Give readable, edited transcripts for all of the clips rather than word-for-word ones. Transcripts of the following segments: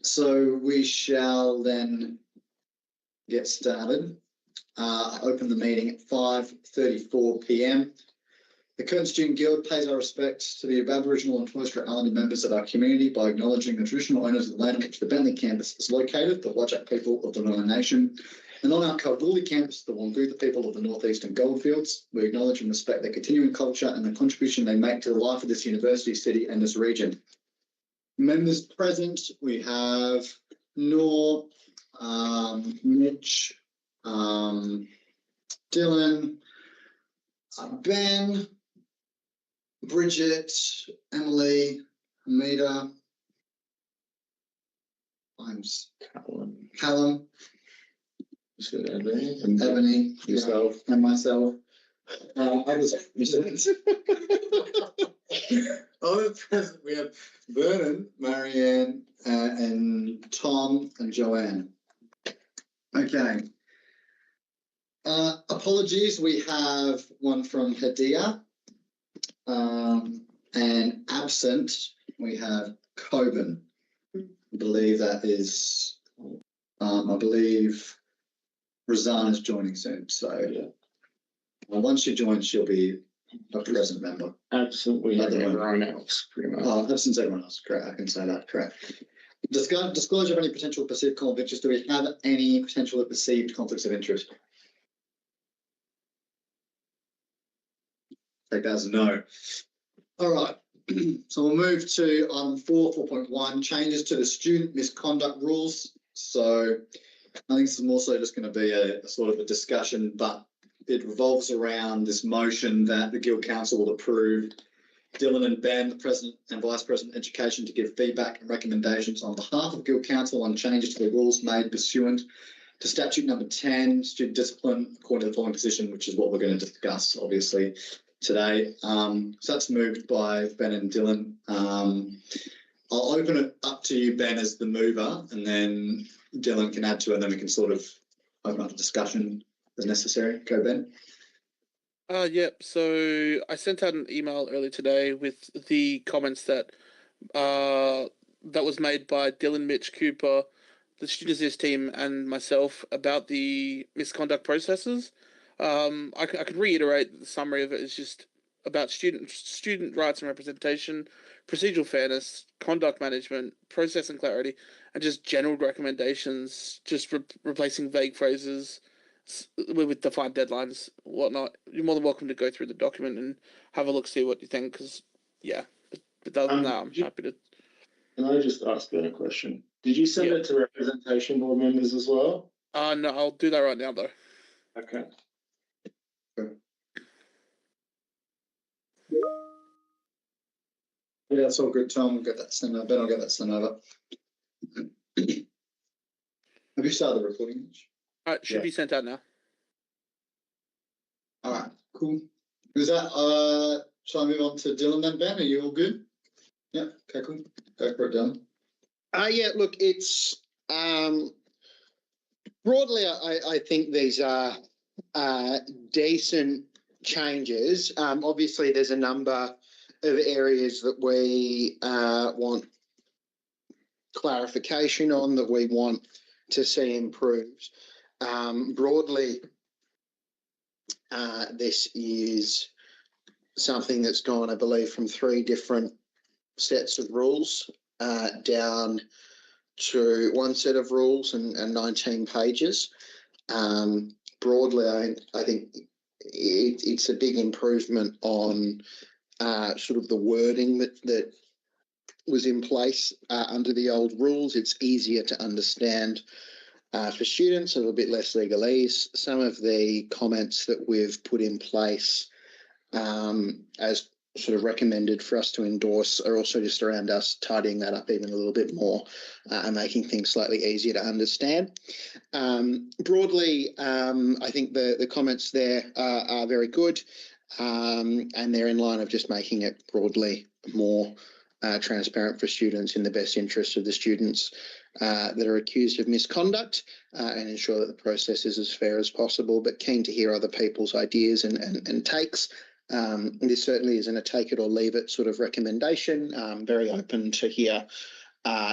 So we shall then get started. Open the meeting at 5:34 p.m. The Curtin Student Guild pays our respects to the Aboriginal and Torres Strait Islander members of our community by acknowledging the traditional owners of the land on which the Bentley campus is located, the Whadjuk people of the Noongar Nation, and on our Kalgoorlie campus, the Wangutha people of the Northeastern Goldfields. We acknowledge and respect their continuing culture and the contribution they make to the life of this university, city, and this region. Members present, we have Noor, Mitch, Dylan, Ben, Bridget, Emily, Hamida, I'm Callum, Ebony, yourself, and myself. Other present, we have Vernon, Marianne, and Tom and Joanne. Okay. Apologies, we have one from Hadia, and absent we have Coben. I believe that is, I believe Razan is joining soon, so yeah. Once she joins, she'll be a present member. Absent, we have everyone else, pretty much. Absent everyone else, correct. I can say that, correct. Disclosure of any potential perceived conflict of interest. Do we have any potential perceived conflicts of interest? Take that as a no. All right. So we'll move to item 4.1, changes to the student misconduct rules. So I think this is more so just going to be a sort of a discussion, but it revolves around this motion that the Guild Council will approve Dylan and Ben, the President and Vice President of Education, to give feedback and recommendations on behalf of Guild Council on changes to the rules made pursuant to statute number 10, student discipline, according to the following position, which is what we're going to discuss, obviously, today. So that's moved by Ben and Dylan. I'll open it up to you, Ben, as the mover, and then Dylan can add to it, and then we can sort of open up the discussion as necessary. Go, Ben. Yep. So I sent out an email earlier today with the comments that was made by Dylan, Mitch, Cooper, the Student Assist team, and myself about the misconduct processes. I could reiterate the summary of it. It's just about student rights and representation, procedural fairness, conduct management, process and clarity, and just general recommendations, just replacing vague phrases with defined deadlines, whatnot. You're more than welcome to go through the document and have a look, see what you think, because, yeah, but other than that, I'm happy to... Can I just ask Ben a question? Did you send it to representation board members as well? No, I'll do that right now, though. Okay. Yeah, that's all good, Tom. We'll get that sent over. Ben, I'll get that sent over. Have you started the recording? Should be sent out now. All right, cool. Is that, shall I move on to Dylan then, Ben? Are you all good? Yeah, okay, cool. Go for it, Dylan. Yeah, look, it's broadly, I think these are decent changes. Obviously, there's a number of areas that we want clarification on, that we want to see improved. Broadly, this is something that's gone, I believe, from 3 different sets of rules down to 1 set of rules and 19 pages. Broadly, I think it's a big improvement on sort of the wording that was in place under the old rules. It's easier to understand for students, a little bit less legalese. Some of the comments that we've put in place as sort of recommended for us to endorse are also just around us tidying that up even a little bit more and making things slightly easier to understand. Broadly, I think the comments there are very good, and they're in line of just making it broadly more transparent for students in the best interest of the students that are accused of misconduct, and ensure that the process is as fair as possible, but keen to hear other people's ideas and takes. This certainly isn't a take it or leave it sort of recommendation. Very open to hear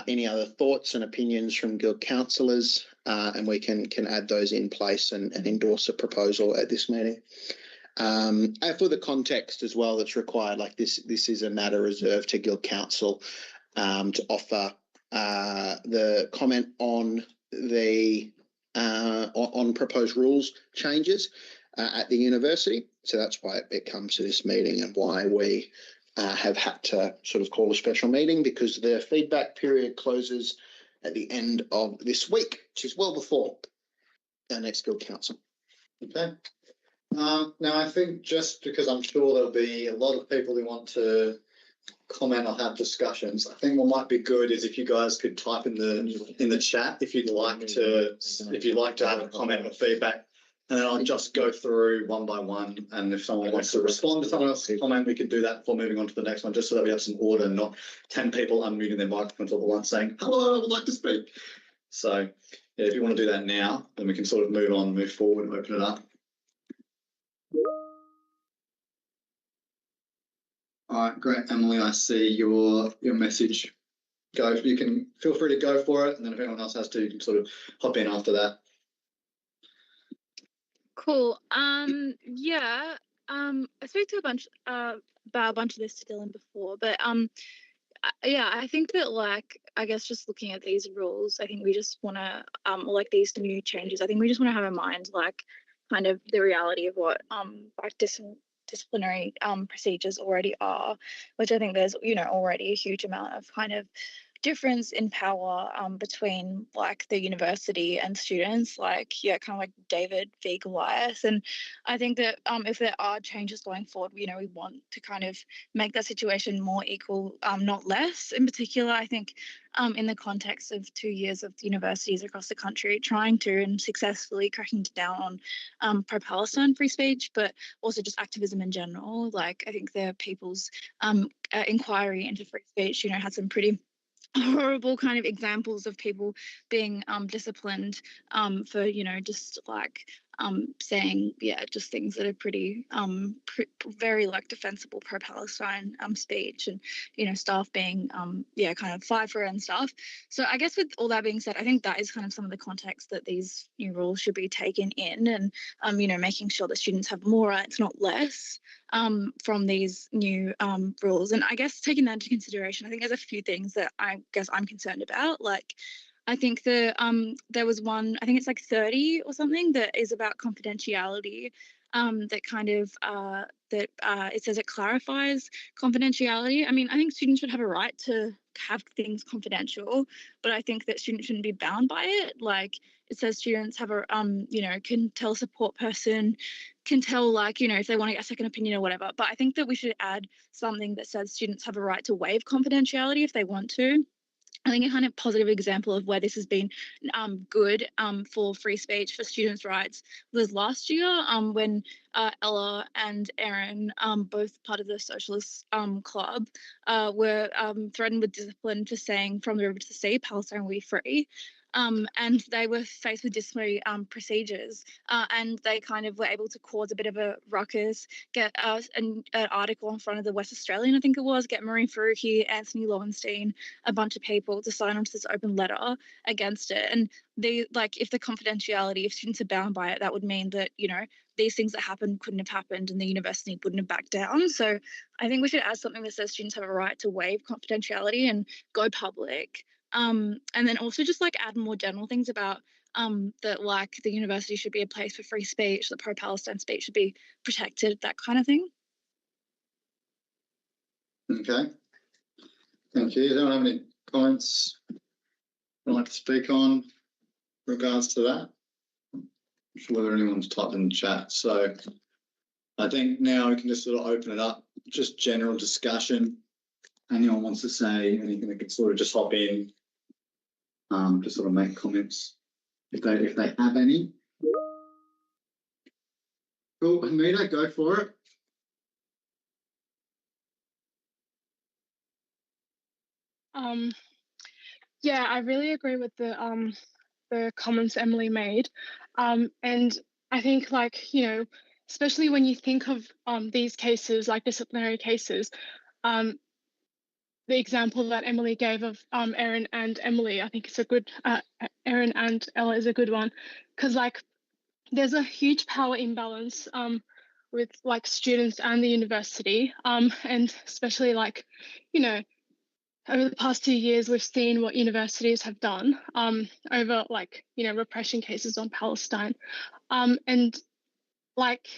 any other thoughts and opinions from guild councillors, and we can add those in place and endorse a proposal at this meeting. And for the context as well that's required, like this is a matter reserved to guild council to offer the comment on the on proposed rules changes at the university. So that's why it comes to this meeting and why we have had to sort of call a special meeting, because the feedback period closes at the end of this week, which is well before our next guild council. Okay. Now I think just because I'm sure there'll be a lot of people who want to comment or have discussions, I think what might be good is if you guys could type in the chat if you'd like to have a comment or feedback, and then I'll just go through one by one, and if someone wants to respond to someone else's comment, we can do that before moving on to the next one, just so that we have some order, not 10 people unmuting their microphones all at once saying, hello, I would like to speak. So yeah, if you want to do that now, then we can sort of move forward and open it up. All right, great, Emily. I see your message. Go. You can feel free to go for it, and then if anyone else has to, you can sort of hop in after that. Cool. Yeah. I spoke to about a bunch of this to Dylan before, but yeah, I think that, like, I guess just looking at these rules, I think we just want to like these new changes. I think we just want to have in mind, like, kind of the reality of what like disciplinary procedures already are, which I think there's, you know, already a huge amount of kind of difference in power between, like, the university and students, like, yeah, kind of like David v. Goliath. And I think that if there are changes going forward, you know, we want to kind of make that situation more equal, not less. In particular, I think in the context of 2 years of universities across the country trying to and successfully cracking down on pro-Palestine free speech, but also just activism in general. Like, I think the People's inquiry into free speech, you know, had some pretty horrible kind of examples of people being disciplined for, you know, just like saying, yeah, just things that are pretty very, like, defensible pro-Palestine speech, and, you know, staff being yeah, kind of fired for it and stuff. So I guess with all that being said, I think that is kind of some of the context that these new rules should be taken in, and you know, making sure that students have more rights, not less, from these new rules. And I guess taking that into consideration, I think there's a few things that I guess I'm concerned about. Like, I think there was one, I think it's like 30 or something, that is about confidentiality, that kind of it says it clarifies confidentiality. I mean, I think students should have a right to have things confidential, but I think that students shouldn't be bound by it. Like, it says students have a you know, can tell a support person, can tell, like, you know, if they want to get a second opinion or whatever. But I think that we should add something that says students have a right to waive confidentiality if they want to. I think a kind of positive example of where this has been good for free speech, for students' rights, was last year when Ella and Erin, both part of the Socialist Club, were threatened with discipline for saying "from the river to the sea, Palestine will be free." And they were faced with disciplinary procedures, and they kind of were able to cause a bit of a ruckus, get an article in front of the West Australian, I think it was, get Maureen Faruqi, Anthony Lowenstein, a bunch of people to sign onto this open letter against it. And they, like, if the confidentiality, if students are bound by it, that would mean that, you know, these things that happened couldn't have happened and the university wouldn't have backed down. So I think we should add something that says students have a right to waive confidentiality and go public. And then also just, like, add more general things about that, like, the university should be a place for free speech, that pro-Palestine speech should be protected, that kind of thing. Okay. Thank you. Does anyone have any comments I'd like to speak on regards to that? I'm not sure whether anyone's typed in the chat. So I think now we can just sort of open it up, just general discussion. Anyone wants to say anything, they can sort of just hop in, to sort of make comments if they have any. Cool, Hamida, go for it. Yeah, I really agree with the comments Emily made, and I think, like, you know, especially when you think of these cases, like disciplinary cases, the example that Emily gave of Erin and Emily, I think it's a good Erin and Ella is a good one, because like there's a huge power imbalance with like students and the university, and especially like, you know, over the past 2 years we've seen what universities have done over like, you know, repression cases on Palestine, and like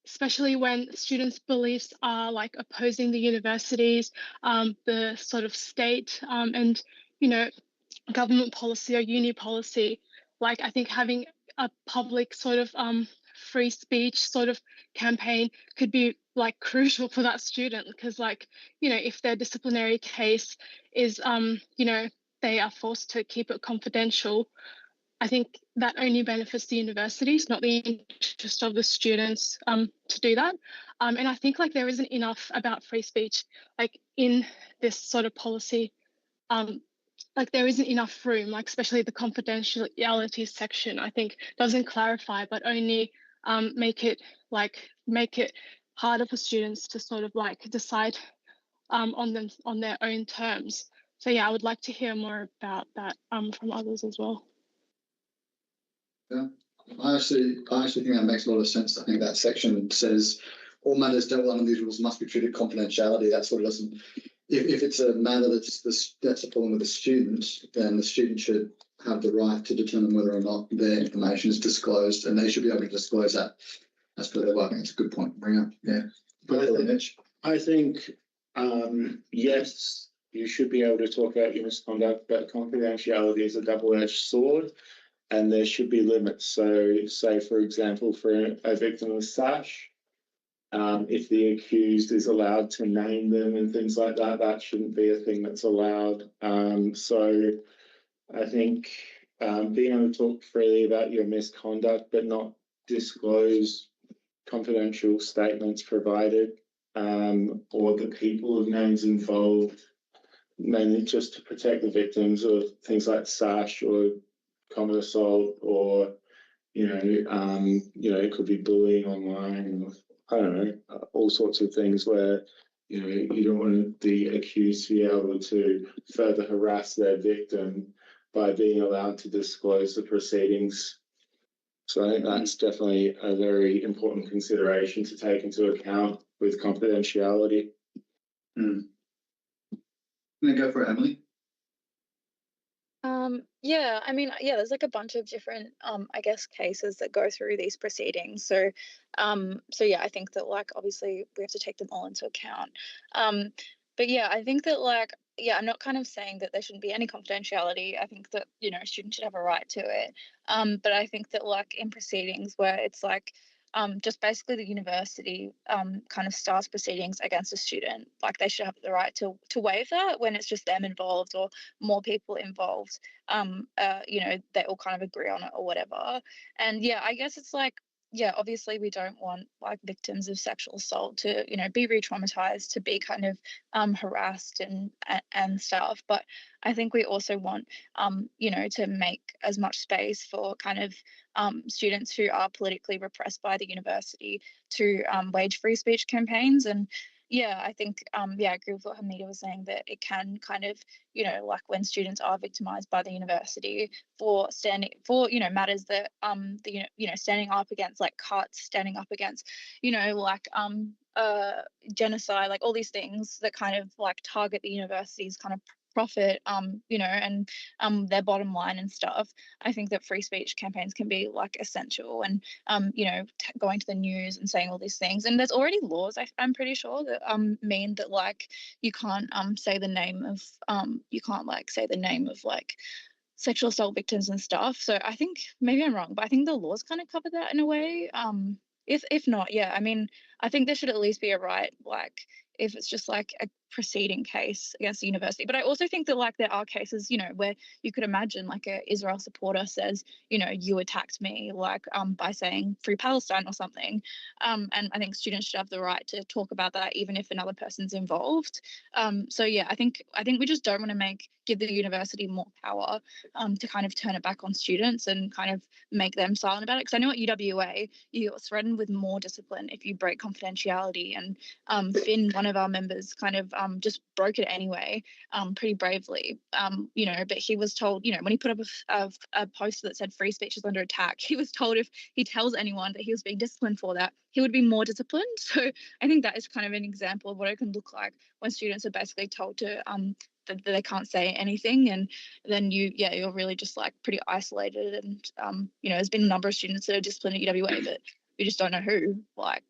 especially when students' beliefs are like opposing the universities, the sort of state, and you know, government policy or uni policy. Like I think having a public sort of free speech sort of campaign could be like crucial for that student, because like, you know, if their disciplinary case is you know, they are forced to keep it confidential, I think that only benefits the universities, not the interest of the students to do that. And I think like there isn't enough about free speech, like in this sort of policy, like there isn't enough room, like especially the confidentiality section, I think doesn't clarify, but only make it harder for students to sort of like decide on their own terms. So yeah, I would like to hear more about that from others as well. Yeah, I actually think that makes a lot of sense. I think that section says all matters dealt with under these rules must be treated confidentiality. That sort of doesn't. If it's a matter that's a problem with the student, then the student should have the right to determine whether or not their information is disclosed, and they should be able to disclose that as per their work. I think it's a good point to bring up. Yeah, I think yes, you should be able to talk about your misconduct, but confidentiality is a double-edged sword. And there should be limits. So, say, for example, for a victim of SASH, if the accused is allowed to name them and things like that, that shouldn't be a thing that's allowed. So I think being able to talk freely about your misconduct, but not disclose confidential statements provided, or the people of names involved, mainly just to protect the victims of things like SASH or common assault, or it could be bullying online, or I don't know, all sorts of things where you don't want the accused to be able to further harass their victim by being allowed to disclose the proceedings. So I think that's definitely a very important consideration to take into account with confidentiality. I'm gonna go for it, Emily. Yeah, I mean, yeah, there's like a bunch of different I guess cases that go through these proceedings. So yeah, I think that like obviously we have to take them all into account. But yeah, I think that like, yeah, I'm not kind of saying that there shouldn't be any confidentiality. I think that, you know, students should have a right to it. But I think that like in proceedings where it's like just basically the university kind of starts proceedings against a student, like they should have the right to waive that when it's just them involved or more people involved. They all kind of agree on it or whatever. And yeah, I guess it's like, yeah, obviously we don't want like victims of sexual assault to, you know, be re-traumatized, to be kind of harassed and stuff. But I think we also want, to make as much space for kind of students who are politically repressed by the university to wage free speech campaigns. And yeah, I think, I agree with what Hamida was saying, that it can kind of, like when students are victimized by the university for matters that, standing up against like cuts, standing up against, genocide, like all these things that kind of like target the university's kind of profit, and their bottom line and stuff. I think that free speech campaigns can be like essential, and going to the news and saying all these things. And there's already laws, I'm pretty sure, that mean that like you can't say the name of like sexual assault victims and stuff. So I think maybe I'm wrong, but I think the laws kind of cover that in a way. If not, yeah, I mean, I think there should at least be a right, like if it's just like a proceeding case against the university. But I also think that like there are cases, where you could imagine like a Israel supporter says, you attacked me, like by saying free Palestine or something. And I think students should have the right to talk about that even if another person's involved. So yeah, I think we just don't want to give the university more power to kind of turn it back on students and kind of make them silent about it. Because I know at UWA you're threatened with more discipline if you break confidentiality, and Finn, one of our members kind of just broke it anyway, pretty bravely. You know, but he was told, you know, when he put up a poster that said free speech is under attack, he was told if he tells anyone that he was being disciplined for that, he would be more disciplined. So I think that is kind of an example of what it can look like when students are basically told to that they can't say anything, and then you're really just like pretty isolated. And you know, there's been a number of students that are disciplined at UWA, but we just don't know who. Like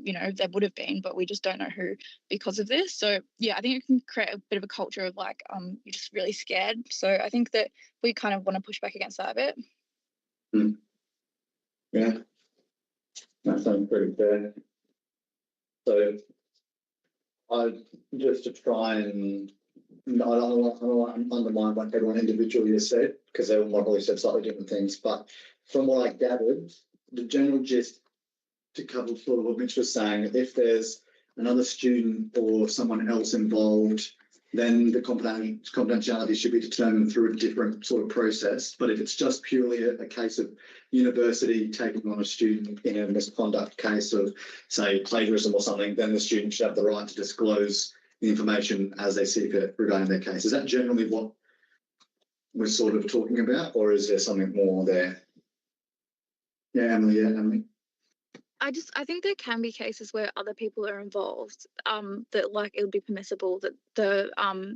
you know, there would have been, but we just don't know who because of this. So yeah, I think it can create a bit of a culture of like you're just really scared. So I think that we kind of want to push back against that a bit. Yeah, that sounds pretty fair. So I just to try and I don't want to undermine what everyone individually has said, because everyone might probably said slightly different things. But from what I gathered, the general gist, to cover sort of what Mitch was saying, if there's another student or someone else involved, then the confidentiality should be determined through a different sort of process. But if it's just purely a case of university taking on a student in a misconduct case of, say, plagiarism or something, then the student should have the right to disclose the information as they see fit regarding their case. Is that generally what we're sort of talking about, or is there something more there? Yeah, Emily. Yeah, Emily. I think there can be cases where other people are involved, that like it would be permissible that the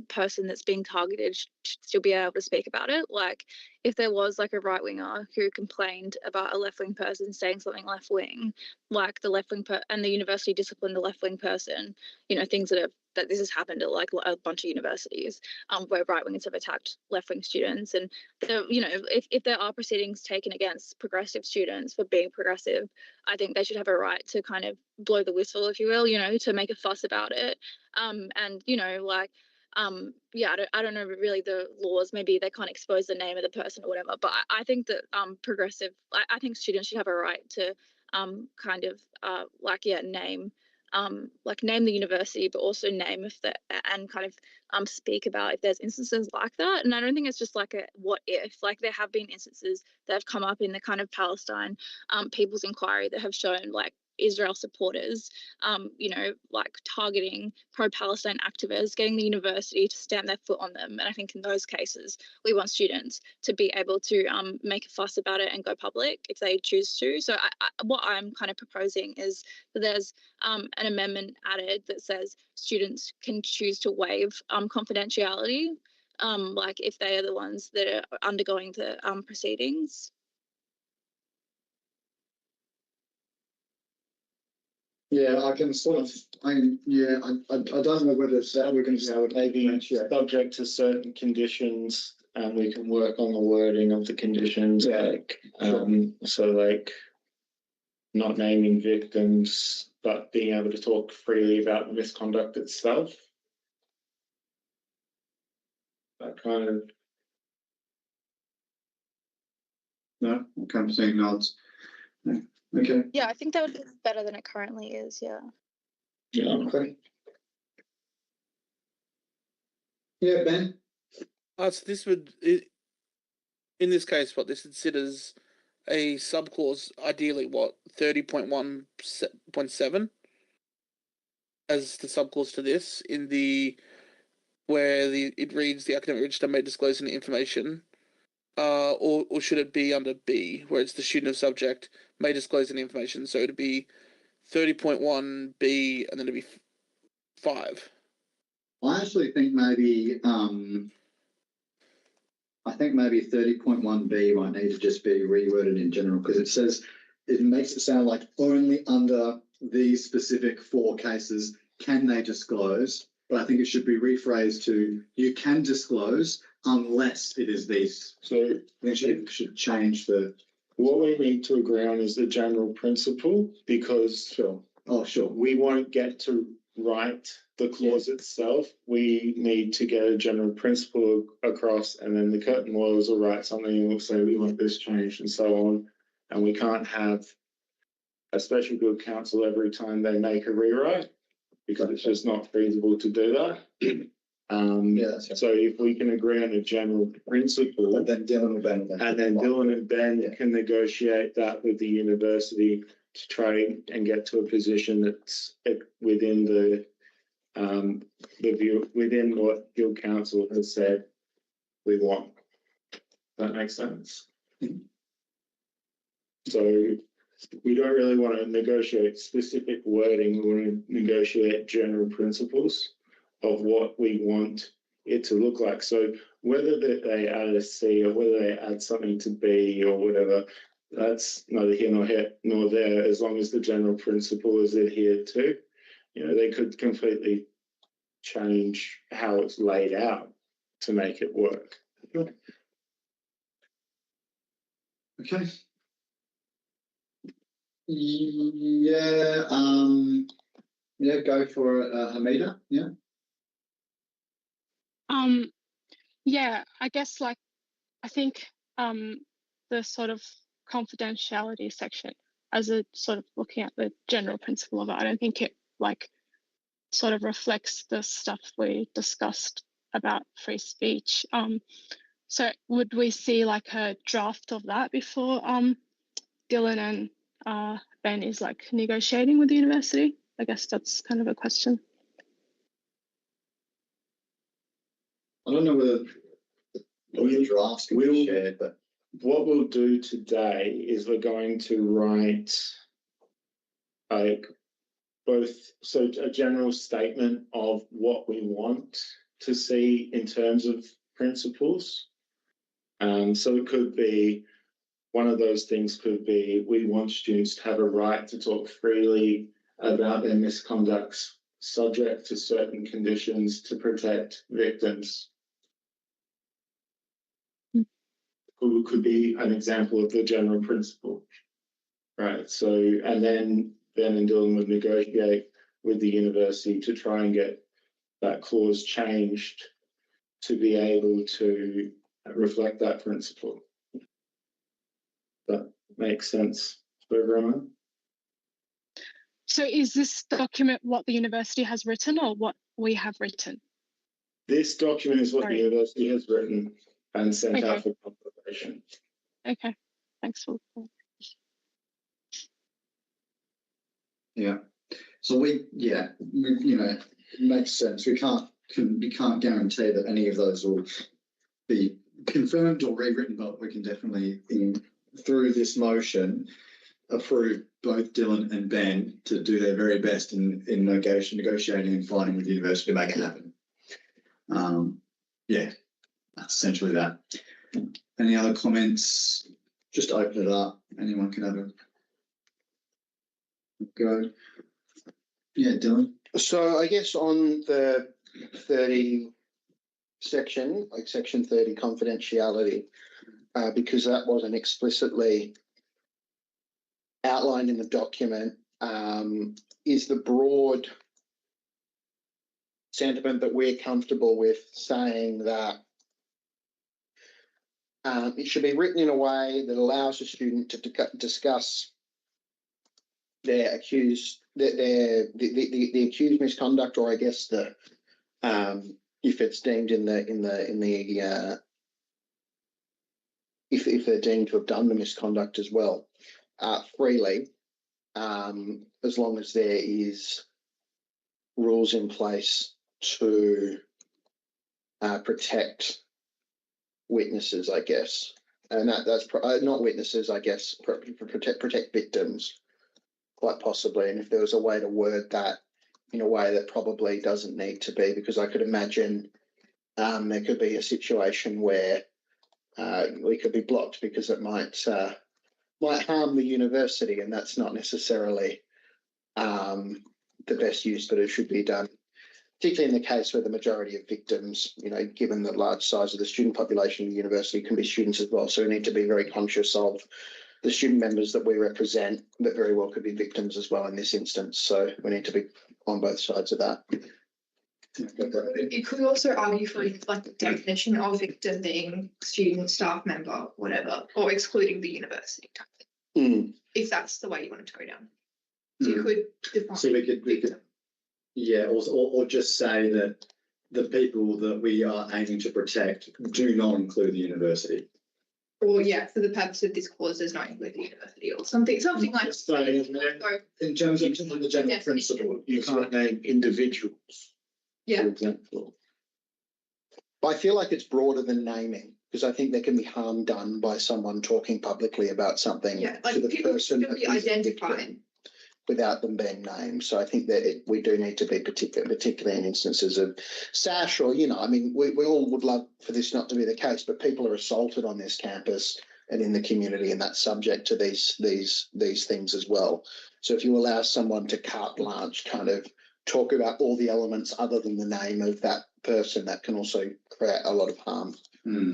person that's being targeted should still be able to speak about it. Like if there was like a right winger who complained about a left wing person saying something left wing, like the left wing and the university disciplined the left wing person, you know, things that this has happened at like a bunch of universities where right wingers have attacked left wing students. And you know, if there are proceedings taken against progressive students for being progressive, I think they should have a right to kind of blow the whistle, if you will, you know, to make a fuss about it. And you know, like yeah, I don't know really the laws, maybe they can't expose the name of the person or whatever, but I think that progressive, I think students should have a right to kind of like name name the university, but also name if that, and kind of speak about if there's instances like that. And I don't think it's just like a what if. Like there have been instances that have come up in the kind of Palestine People's Inquiry that have shown like Israel supporters, you know, like targeting pro-Palestine activists, getting the university to stamp their foot on them. And I think in those cases, we want students to be able to make a fuss about it and go public if they choose to. So what I'm kind of proposing is that there's an amendment added that says students can choose to waive confidentiality, like if they are the ones that are undergoing the proceedings. Yeah, I can sort of. I don't know whether it's that we're going to Maybe subject to certain conditions, and we can work on the wording of the conditions. Yeah. Like, so like not naming victims, but being able to talk freely about the misconduct itself. That kind of. No, I'm saying nods. No. Okay. Yeah, I think that would be better than it currently is. Yeah. Yeah. Okay. Yeah, Ben. So this would, in this case, what this considers a subclause, ideally, what 30.1.7 as the subclause to this in the where it reads the academic register may disclose any information, or should it be under B where it's the student or subject may disclose any information? So it'd be 30.1B and then it'd be 5. I actually think maybe 30.1B might need to just be reworded in general, because it says it makes it sound like only under these specific 4 cases can they disclose, but I think it should be rephrased to you can disclose unless it is these. So I think should change the. what we need to agree on is the general principle, because Sure. Oh, sure. we won't get to write the clause itself. We need to get a general principle across, and then the curtain lawyers will write something and we'll say we want this changed and so on. And we can't have a special good counsel every time they make a rewrite, because it's just not feasible to do that. So if we can agree on a general principle, But then Dylan and Ben. and then Dylan and Ben can negotiate that with the university to try and get to a position that's within the the view within what Guild Council has said we want. That makes sense. So we don't really want to negotiate specific wording. We want to negotiate general principles of what we want it to look like. So whether they add a C or whether they add something to B or whatever, that's neither here nor there, as long as the general principle is adhered to. You know, they could completely change how it's laid out to make it work. Okay. Yeah, yeah, go for it, Hamida, yeah. Yeah, I guess like I think the sort of confidentiality section as a sort of looking at the general principle of it, I don't think it like sort of reflects the stuff we discussed about free speech. So would we see like a draft of that before Dylan and Ben is like negotiating with the university? I guess that's kind of a question. I don't know whether the drafts can be shared, but What we'll do today is we're going to write like both, so a general statement of what we want to see in terms of principles. So it could be, one of those things could be, we want students to have a right to talk freely about their misconducts subject to certain conditions to protect victims. Could be an example of the general principle, right? So, and then Ben and Dylan would negotiate with the university to try and get that clause changed to be able to reflect that principle. That makes sense for everyone. So is this document what the university has written or what we have written? This document is what the university has written and sent Okay. out for publication. Okay, thanks for. yeah. So you know, it makes sense. We can't guarantee that any of those will be confirmed or rewritten, but we can definitely, through this motion, approve both Dylan and Ben to do their very best in negotiating and fighting with the university to make it happen. Yeah, that's essentially that. Any other comments? Just open it up. Anyone can have a go. Yeah, Dylan. So I guess on the 30 section, like section 30 confidentiality, because that wasn't explicitly outlined in the document, is the broad sentiment that we're comfortable with saying that it should be written in a way that allows the student to discuss their accused, the accused misconduct, or I guess the if it's deemed if they're deemed to have done the misconduct as well, freely, as long as there is rules in place to protect witnesses, I guess, and that's not witnesses, I guess, protect victims, quite possibly. And if there was a way to word that in a way that probably doesn't need to be, because I could imagine there could be a situation where we could be blocked because it might harm the university, and that's not necessarily the best use that it should be done, particularly in the case where the majority of victims, you know, given the large size of the student population of the university, can be students as well. So we need to be very conscious of the student members that we represent that very well could be victims as well in this instance. So we need to be on both sides of that. You could also argue for like the definition of victim being student, staff member, whatever, or excluding the university type thing, if that's the way you want to go down. So you could define. So we could, yeah, or just say that the people that we are aiming to protect do not include the university. Or yeah, for the purpose of this clause, does not include the university, or something like. So in terms of the general principle, you can't name individuals. Yeah. For example. I feel like it's broader than naming, because I think there can be harm done by someone talking publicly about something Yeah, to like the people person should be who is the victim identified. without them being named. So I think that we do need to be particularly in instances of SASH, or, you know, I mean, we all would love for this not to be the case, but people are assaulted on this campus and in the community, and that's subject to these things as well. So if you allow someone to carte blanche kind of talk about all the elements other than the name of that person, that can also create a lot of harm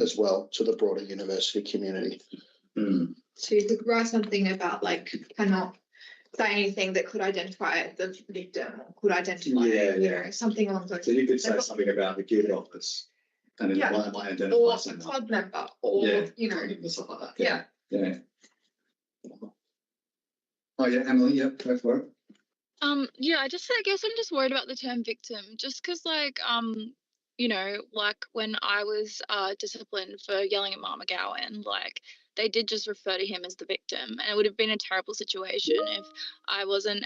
as well to the broader university community. So you could write something about like cannot say anything that could identify the victim or could identify, you know, something along those. So you could say They've got- something about the gift office and it Yeah. might identify or a someone. club member, or Yeah, you know, stuff like that. yeah. Yeah. Oh yeah, Emily, yeah, go for it. Yeah, I guess I'm just worried about the term victim, just because like you know, like when I was disciplined for yelling at Mama Gowan, like they did just refer to him as the victim, and it would have been a terrible situation if I wasn't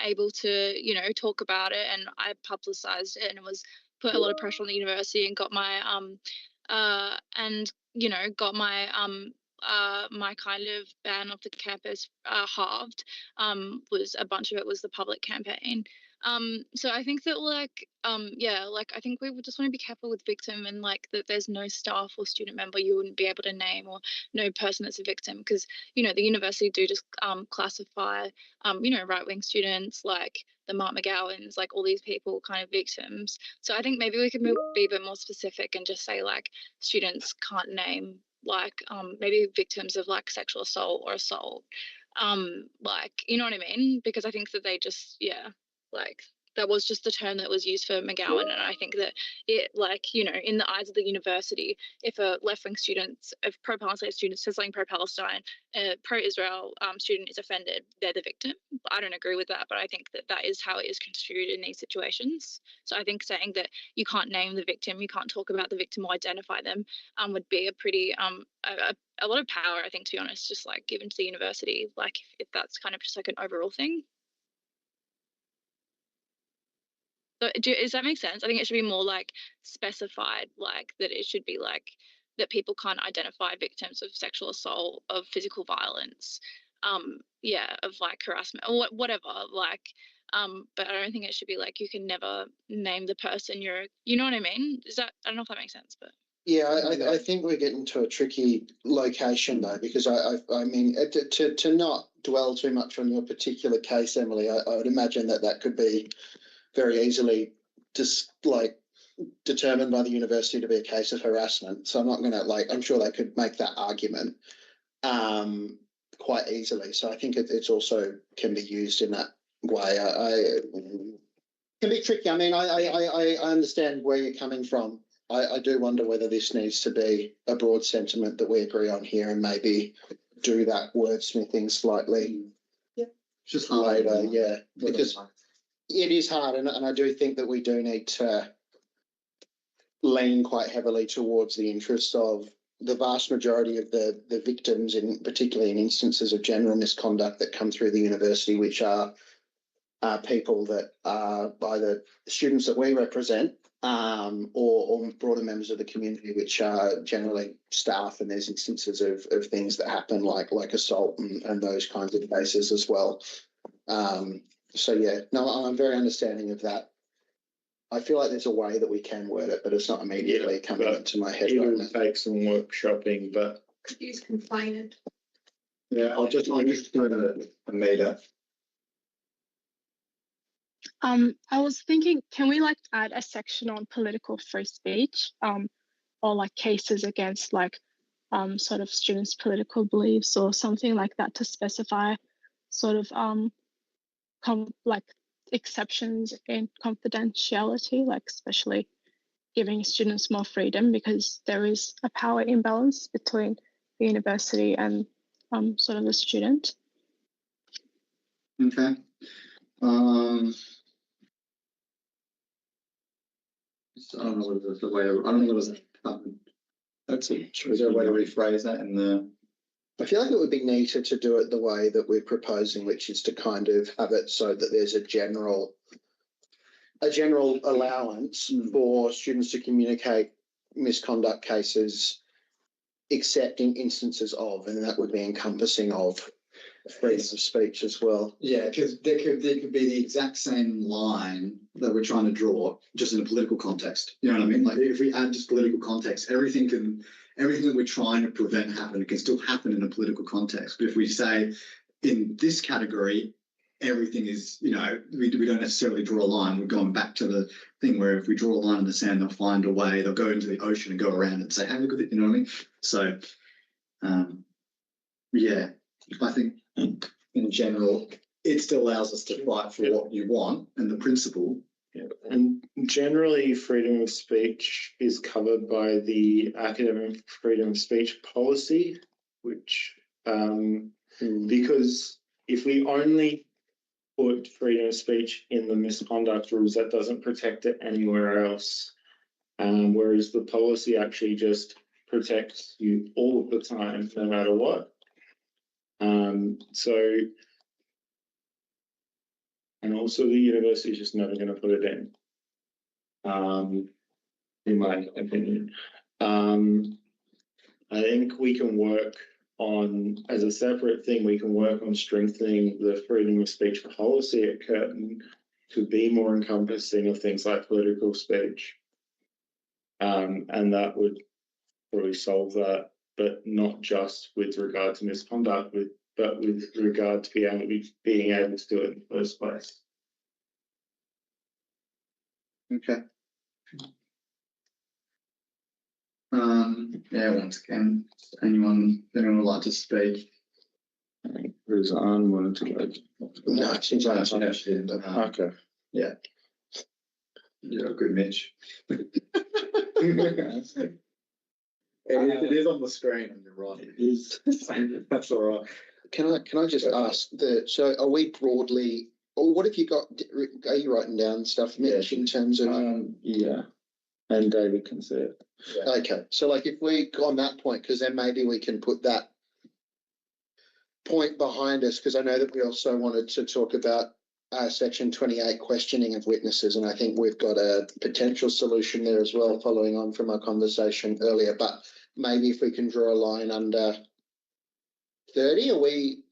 able to, you know, talk about it, and I publicized it, and it was put a lot of pressure on the university, and got my and you know, got my my kind of ban off the campus halved. Was a bunch of it was the public campaign. So I think that like yeah, like I think we would just want to be careful with victim, and like that there's no staff or student member you wouldn't be able to name, or no person that's a victim, because you know the university do just classify you know, right-wing students like the Mark McGowans, like all these people kind of victims. So I think maybe we could be a bit more specific and just say like students can't name like maybe victims of like sexual assault or assault, like, you know what I mean, because I think that they just, yeah, like that was just the term that was used for McGowan, and I think that it, like, you know, in the eyes of the university, if a left-wing student, if pro-Palestine student says something pro-Palestine, a pro-Israel student is offended, they're the victim. I don't agree with that, but I think that that is how it is construed in these situations. So I think saying that you can't name the victim, you can't talk about the victim or identify them, would be a pretty a lot of power, I think, to be honest, just like given to the university, like if that's kind of just like an overall thing. So does that make sense? I think it should be more like specified, like that it should be like that people can't identify victims of sexual assault, of physical violence, yeah, of like harassment or whatever, like, but I don't think it should be like you can never name the person you know what I mean? Is that, I don't know if that makes sense, but. Yeah, I think we're getting to a tricky location though, because I mean, to not dwell too much on your particular case, Emily, I would imagine that could be very easily just like determined by the university to be a case of harassment. So I'm not going to like, I'm sure they could make that argument quite easily. So I think it's also can be used in that way. I can be tricky. I mean, I understand where you're coming from. I do wonder whether this needs to be a broad sentiment that we agree on here, and maybe do that wordsmithing slightly Just later. Yeah, because it is hard, and I do think that we do need to lean quite heavily towards the interests of the vast majority of the victims, in particularly in instances of general misconduct that come through the university, which are people that are either students that we represent, or broader members of the community, which are generally staff, and there's instances of things that happen like assault and those kinds of cases as well. So yeah, no, I'm very understanding of that. I feel like there's a way that we can word it, but it's not immediately coming into my head right now. It'll take some workshopping, but Could use complainant. Yeah, I'll just do a meter. I was thinking, can we like add a section on political free speech, or like cases against like sort of students' political beliefs or something like that, to specify sort of like exceptions in confidentiality, like especially giving students more freedom, because there is a power imbalance between the university and sort of the student. Okay. I don't know whether there's a way. I don't know whether that's it. is there a way to rephrase that in the. I feel like it would be neater to do it the way that we're proposing, which is to kind of have it so that there's a general a general allowance for students to communicate misconduct cases, except in instances of, and that would be encompassing of freedom of speech as well. Yeah, because there could be the exact same line that we're trying to draw, just in a political context. You know what I mean? Like if we add just political context, everything that we're trying to prevent happening can still happen in a political context. But if we say in this category, everything is, we don't necessarily draw a line. We're going back to the thing where if we draw a line in the sand, they'll find a way. They'll go into the ocean and go around and say, "Hey, look at it." You know what I mean? So, yeah, I think in general, it still allows us to fight for what you want and the principle. Yeah. And generally, freedom of speech is covered by the academic freedom of speech policy, which because if we only put freedom of speech in the misconduct rules, that doesn't protect it anywhere else. Whereas the policy actually just protects you all of the time, no matter what. And also the university is just never going to put it in my opinion. I think we can work on, as a separate thing, we can work on strengthening the freedom of speech policy at Curtin to be more encompassing of things like political speech. And that would probably solve that, but not just with regard to misconduct, but with regard to being able to do it in the first place. Okay. Yeah, once again, anyone would like to speak? I think Rizan wanted to go. No, since I Okay. Yeah. You're a good Mitch. It is on the screen and you're right. It is. That's all right. Can I just ask so are we broadly, or what have you got, are you writing down stuff, Mitch, in terms of? Yeah, and David can see it. Yeah. Okay, so like if we go on that point, because then maybe we can put that point behind us, because I know that we also wanted to talk about section 28, questioning of witnesses, and I think we've got a potential solution there as well, following on from our conversation earlier. But maybe if we can draw a line under 30, or we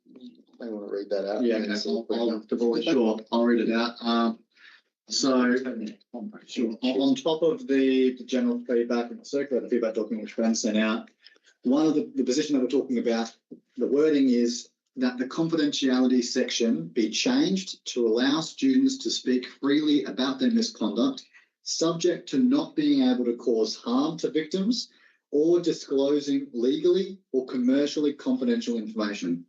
may want to read that out. Yeah, sure. I'll read it out. So, sure. On top of the general feedback and the circulated feedback document which Ben sent out, one of the position that we're talking about, the wording is that the confidentiality section be changed to allow students to speak freely about their misconduct, subject to not being able to cause harm to victims or disclosing legally or commercially confidential information.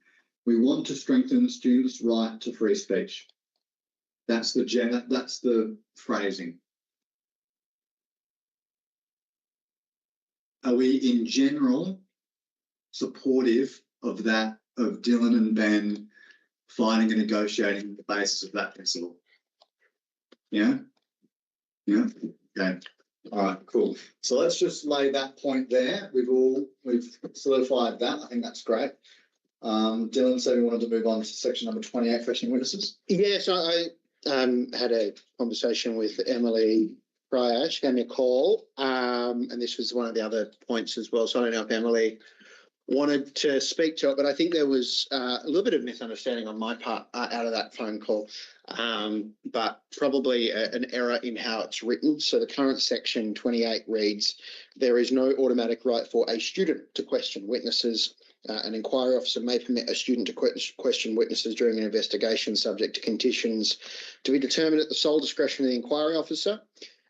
We want to strengthen students' right to free speech. That's the phrasing. Are we in general supportive of that, of Dylan and Ben fighting and negotiating on the basis of that principle? Yeah? Yeah? Okay. All right, cool. So let's just lay that point there. We've solidified that. I think that's great. Dylan said we wanted to move on to section number 28, questioning witnesses. Yes, I had a conversation with Emily prior. She gave me a call, and this was one of the other points as well. So I don't know if Emily wanted to speak to it, but I think there was a little bit of misunderstanding on my part out of that phone call, but probably an error in how it's written. So the current section 28 reads, there is no automatic right for a student to question witnesses. An inquiry officer may permit a student to question witnesses during an investigation subject to conditions to be determined at the sole discretion of the inquiry officer,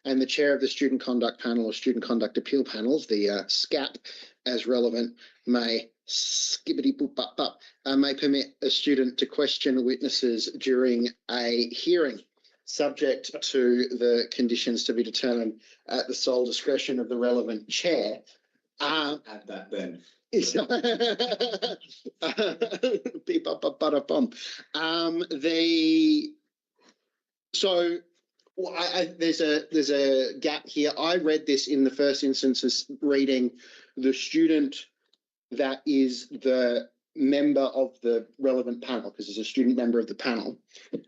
and the chair of the student conduct panel or student conduct appeal panels, the SCAP, as relevant, may may permit a student to question witnesses during a hearing, subject to the conditions to be determined at the sole discretion of the relevant chair. Add that then. There's a gap here. I read this in the first instance as reading the student that is the member of the relevant panel, because there's a student member of the panel,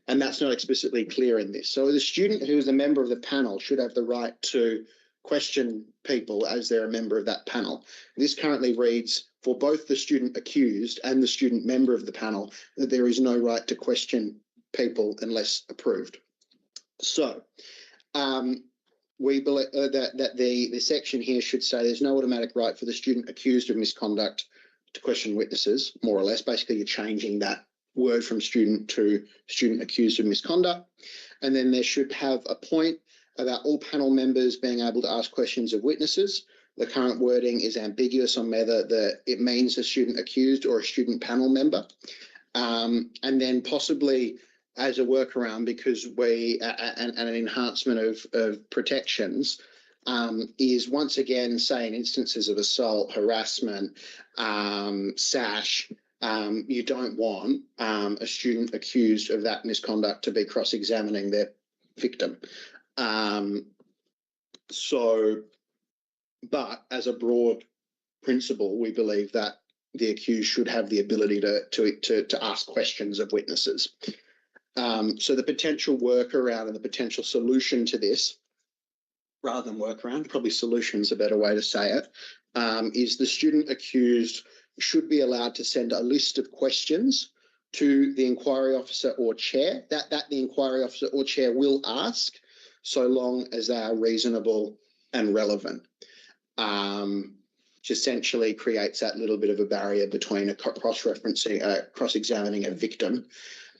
and that's not explicitly clear in this. So the student who is a member of the panel should have the right to question people as they're a member of that panel. This currently reads, for both the student accused and the student member of the panel, that there is no right to question people unless approved. So we believe that the section here should say there's no automatic right for the student accused of misconduct to question witnesses, more or less. Basically, you're changing that word from student to student accused of misconduct. And then there should have a point about all panel members being able to ask questions of witnesses. The current wording is ambiguous on whether it means a student accused or a student panel member. And then possibly as a workaround, because an enhancement of protections, is once again, say in instances of assault, harassment, SASH, you don't want a student accused of that misconduct to be cross-examining their victim. But as a broad principle, we believe that the accused should have the ability to ask questions of witnesses. So the potential workaround and the potential solution to this, rather than workaround, probably solution is a better way to say it, is the student accused should be allowed to send a list of questions to the inquiry officer or chair that the inquiry officer or chair will ask, so long as they are reasonable and relevant. Which essentially creates that little bit of a barrier between a cross-examining a victim,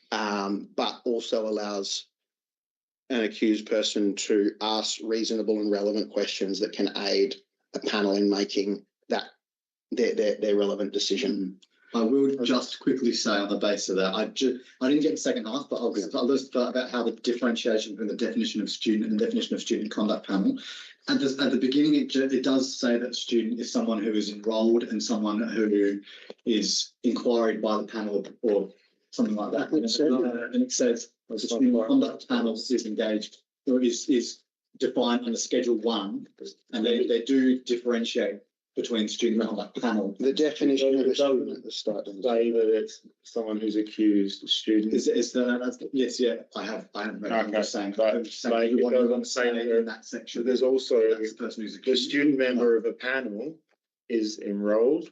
but also allows an accused person to ask reasonable and relevant questions that can aid a panel in making that their relevant decision. I will just quickly say on the basis of that, I didn't get the second half, but I'll just about how the differentiation between the definition of student and the definition of student conduct panel. At the beginning, it does say that student is someone who is enrolled and someone who is inquired by the panel or something like that. And it says the student conduct panel is engaged or is defined under Schedule 1, and they do differentiate between student conduct panel. The definition of a student at the start doesn't say that it's someone who's accused, a student. Yes, yeah, I haven't read it. I'm just saying. I'm saying in that section. There's also the person who's the student member of a panel is enrolled,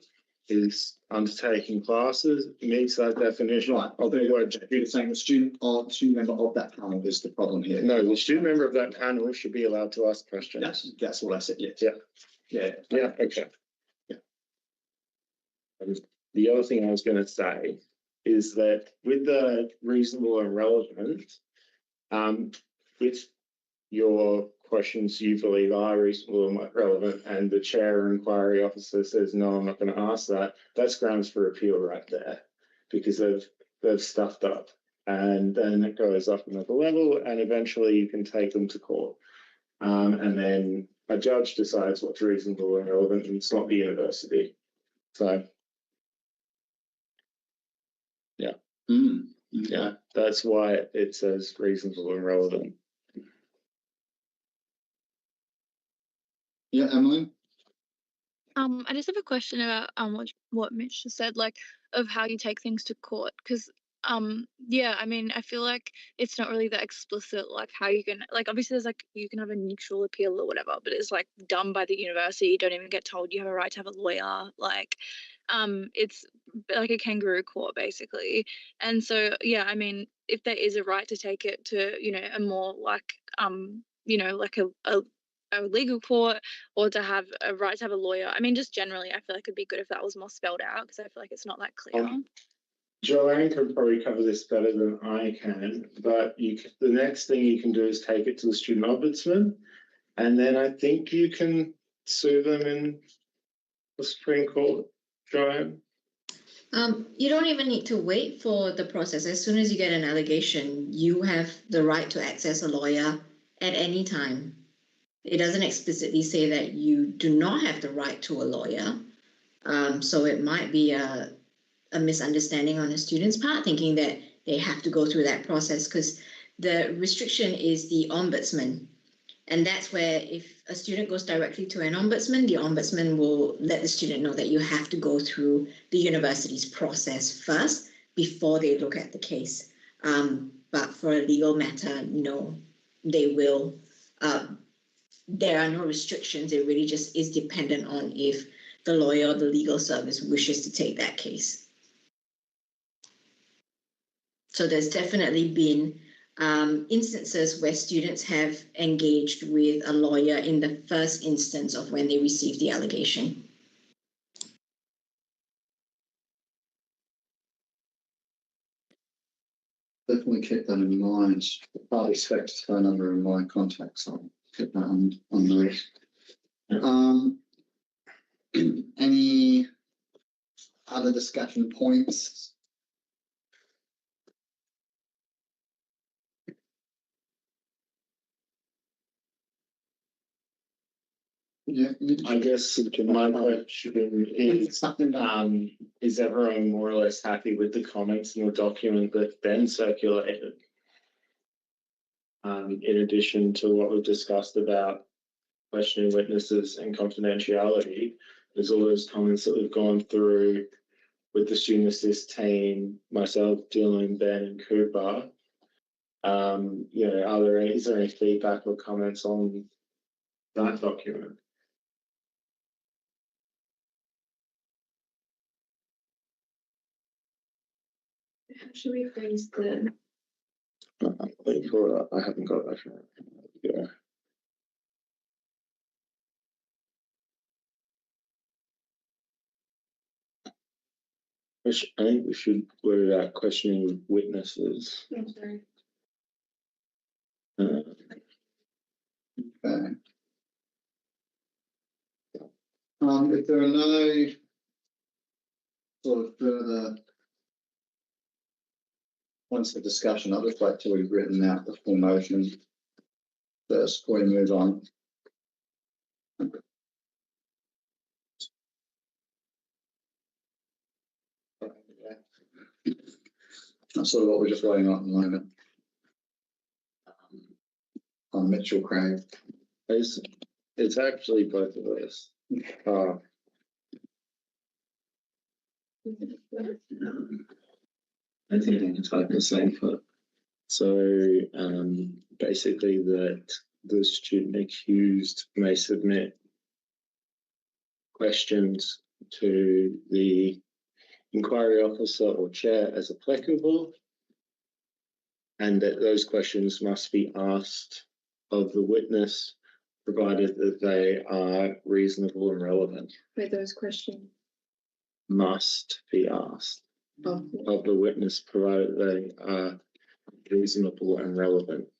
is undertaking classes, meets that definition. Right. Of the word. You're saying the student member of that panel is the problem here. No, the student member of that panel should be allowed to ask questions. That's what I said. Yes. Yeah. Yeah. Yeah. Okay. Yeah. And the other thing I was going to say is that with the reasonable and relevant, if your questions you believe are reasonable and relevant, and the chair or inquiry officer says no, I'm not going to ask that, that's grounds for appeal right there, because they've stuffed up, and then it goes up another level, and eventually you can take them to court, and then a judge decides what's reasonable and relevant, and it's not the university. So, yeah. Yeah, that's why it says reasonable and relevant. Yeah, Emily? I just have a question about what Mitch just said, like of how you take things to court, because yeah, I mean, I feel like it's not really that explicit, like how you can, like, obviously there's like you can have a neutral appeal or whatever, but it's like done by the university. You don't even get told you have a right to have a lawyer. Like it's like a kangaroo court basically. And so yeah, I mean, if there is a right to take it to, you know, a more like like a legal court, or to have a right to have a lawyer, I mean, just generally I feel like it'd be good if that was more spelled out, because I feel like it's not that clear. Joanne could probably cover this better than I can, but the next thing you can do is take it to the student ombudsman, and then I think you can sue them in the Supreme Court, Joanne. You don't even need to wait for the process. As soon as you get an allegation, you have the right to access a lawyer at any time. It doesn't explicitly say that you do not have the right to a lawyer. So it might be a misunderstanding on the student's part, thinking that they have to go through that process, because the restriction is the ombudsman. And that's where if a student goes directly to an ombudsman, the ombudsman will let the student know that you have to go through the university's process first before they look at the case. But for a legal matter, no, they will. There are no restrictions. It really just is dependent on if the lawyer or the legal service wishes to take that case. So there's definitely been instances where students have engaged with a lawyer in the first instance of when they received the allegation. Definitely keep that in mind. I'll expect a phone number in my contacts. I'll get that on the list. Any other discussion points? Yeah. I guess my question is everyone more or less happy with the comments in the document that Ben circulated? In addition to what we've discussed about questioning witnesses and confidentiality, there's all those comments that we've gone through with the student assist team, myself, Dylan, Ben, and Cooper. Is there any feedback or comments on that document? How should we phrase the? I haven't got that. Yeah. I think we should word it out questioning witnesses. I'm sorry. Okay. If there are no sort of further points of discussion, I'll just wait till we've written out the full motion first before we move on. That's sort of what we're just writing on at the moment. On Mitchell Craig. It's actually both of us. I think I can type the same foot. So basically that the student accused may submit questions to the inquiry officer or chair as applicable, and that those questions must be asked of the witness, provided that they are reasonable and relevant. Wait, those questions. Must be asked of the witness, provided they are reasonable and relevant.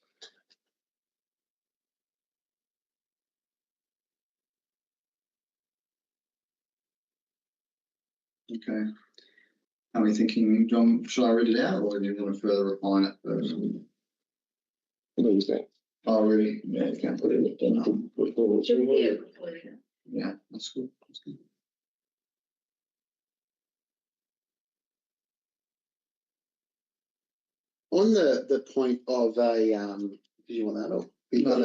Okay. Are we thinking, John, should I read it out or do you want to further refine it first? What do you think? Oh, really? Yeah, you can't put it in. Yeah, that's good. That's good. On the point of a, do you want that or? No,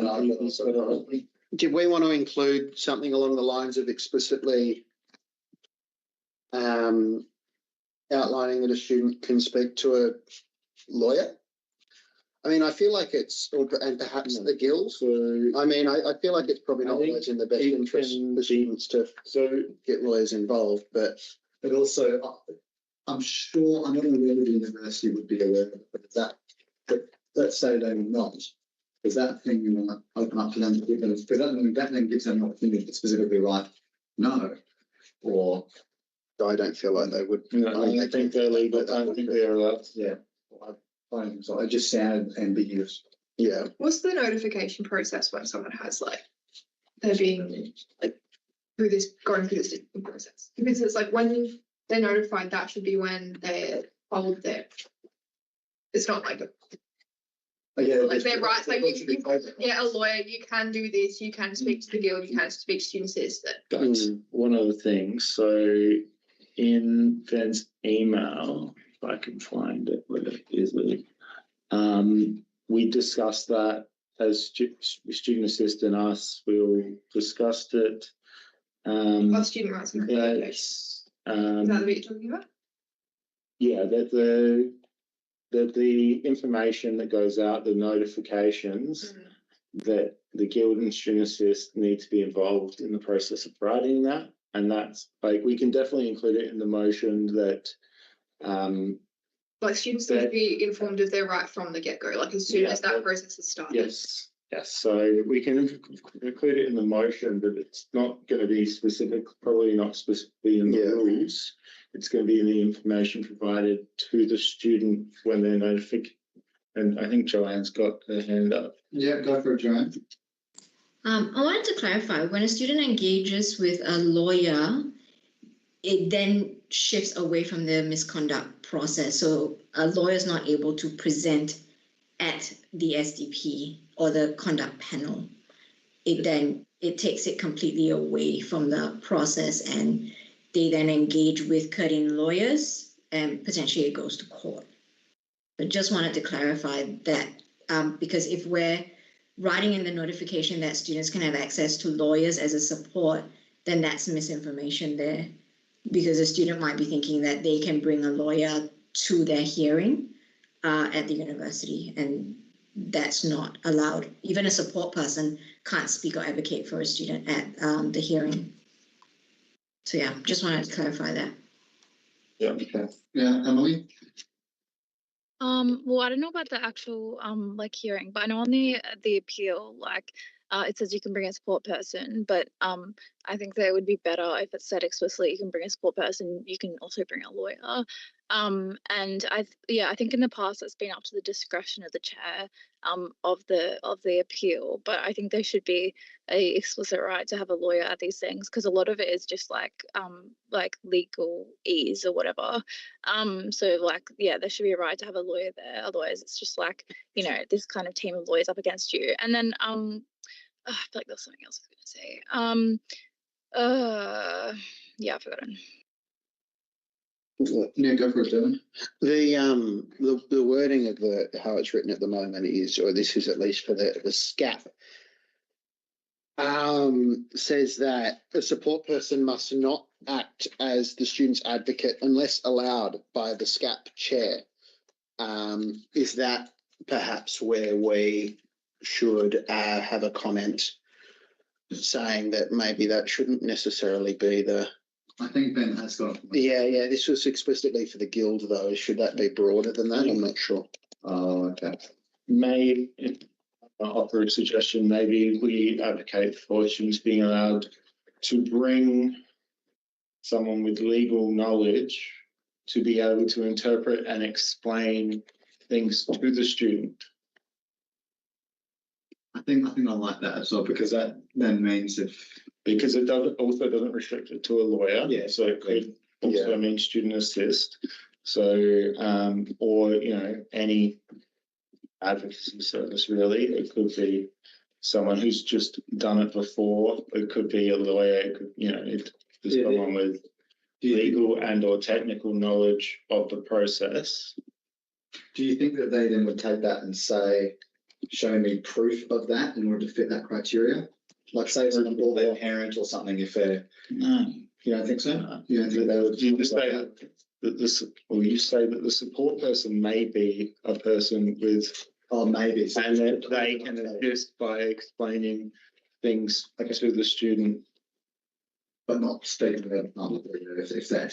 Did we want to include something along the lines of explicitly outlining that a student can speak to a lawyer? I mean, I feel like it's, and perhaps the guilds. I mean, I feel like it's probably not always in the best interest for students to get lawyers involved, but also, I'm sure, I don't know whether the university would be aware of it, but let's say they're not. Is that thing you want to open up to them? Because that then gives them an opportunity to specifically write no, or I don't feel like they would. No, I think they're legal. I don't think they're allowed. yeah. So it just sounded ambiguous. Yeah. What's the notification process when someone has like they're being like going through this process? Because it's like when they're notified, that should be when they're told that it's not like like their rights. Like a lawyer, you can do this, you can speak to the guild, you can speak to student assistant. That's one of the things. So in Ben's email, if I can find it, where it is, we discussed that as student assistant us, we discussed it. Of student rights and recreation. Yes. Is that what you're talking about? Yeah, that the information that goes out, the notifications, that the guild and student assist need to be involved in the process of writing that. And that's like, we can definitely include it in the motion that Like students need to be informed of their right from the get-go, like as soon as that process has started. yes. So we can include it in the motion, but it's not going to be specific, probably not specifically in the rules. It's going to be in the information provided to the student when they're notified. And I think Joanne's got her hand up. Yeah, go for it, Joanne. I wanted to clarify, when a student engages with a lawyer, it then shifts away from the misconduct process. So a lawyer is not able to present at the SDP or the conduct panel. It takes it completely away from the process, and they then engage with Curtin lawyers, and potentially it goes to court. But just wanted to clarify that, because if we're writing in the notification that students can have access to lawyers as a support, then that's misinformation there, because a student might be thinking that they can bring a lawyer to their hearing at the university, and that's not allowed. Even a support person can't speak or advocate for a student at the hearing. So yeah, just wanted to clarify that. Yeah. Okay. Yeah, Emily. Well, I don't know about the actual like hearing, but I know on the appeal, like it says you can bring a support person, but I think that it would be better if it said explicitly you can bring a support person, you can also bring a lawyer. And I think in the past it's been up to the discretion of the chair of the appeal, but I think there should be a explicit right to have a lawyer at these things, because a lot of it is just like legal ease or whatever. So like, yeah, there should be a right to have a lawyer there. Otherwise it's just like, you know, this kind of team of lawyers up against you. And then I feel like there's something else I was gonna say. Yeah, I've forgotten. Yeah, go for it, Devin. The wording of how it's written at the moment is, or this is at least for the SCAP, says that a support person must not act as the student's advocate unless allowed by the SCAP chair. Is that perhaps where we should have a comment saying that maybe that shouldn't necessarily be the... I think Ben has got. Yeah, this was explicitly for the guild though. Should that be broader than that? I'm not sure. Oh, okay. May offer a suggestion. Maybe we advocate for students being allowed to bring someone with legal knowledge to be able to interpret and explain things to the student. I think I like that as well, because that then means because it doesn't restrict it to a lawyer. Yeah. So it could also mean student assist. So or any advocacy service really. It could be someone who's just done it before. It could be a lawyer. It could someone with legal and or technical knowledge of the process. Do you think that they then would take that and say, show me proof of that in order to fit that criteria? Like say someone brought their parent or something if they're... No. You don't think so? No. You don't think they would... You say you say that the support person may be a person with... Oh, maybe. And that they can assist by explaining things to the student. But not speaking about if they're...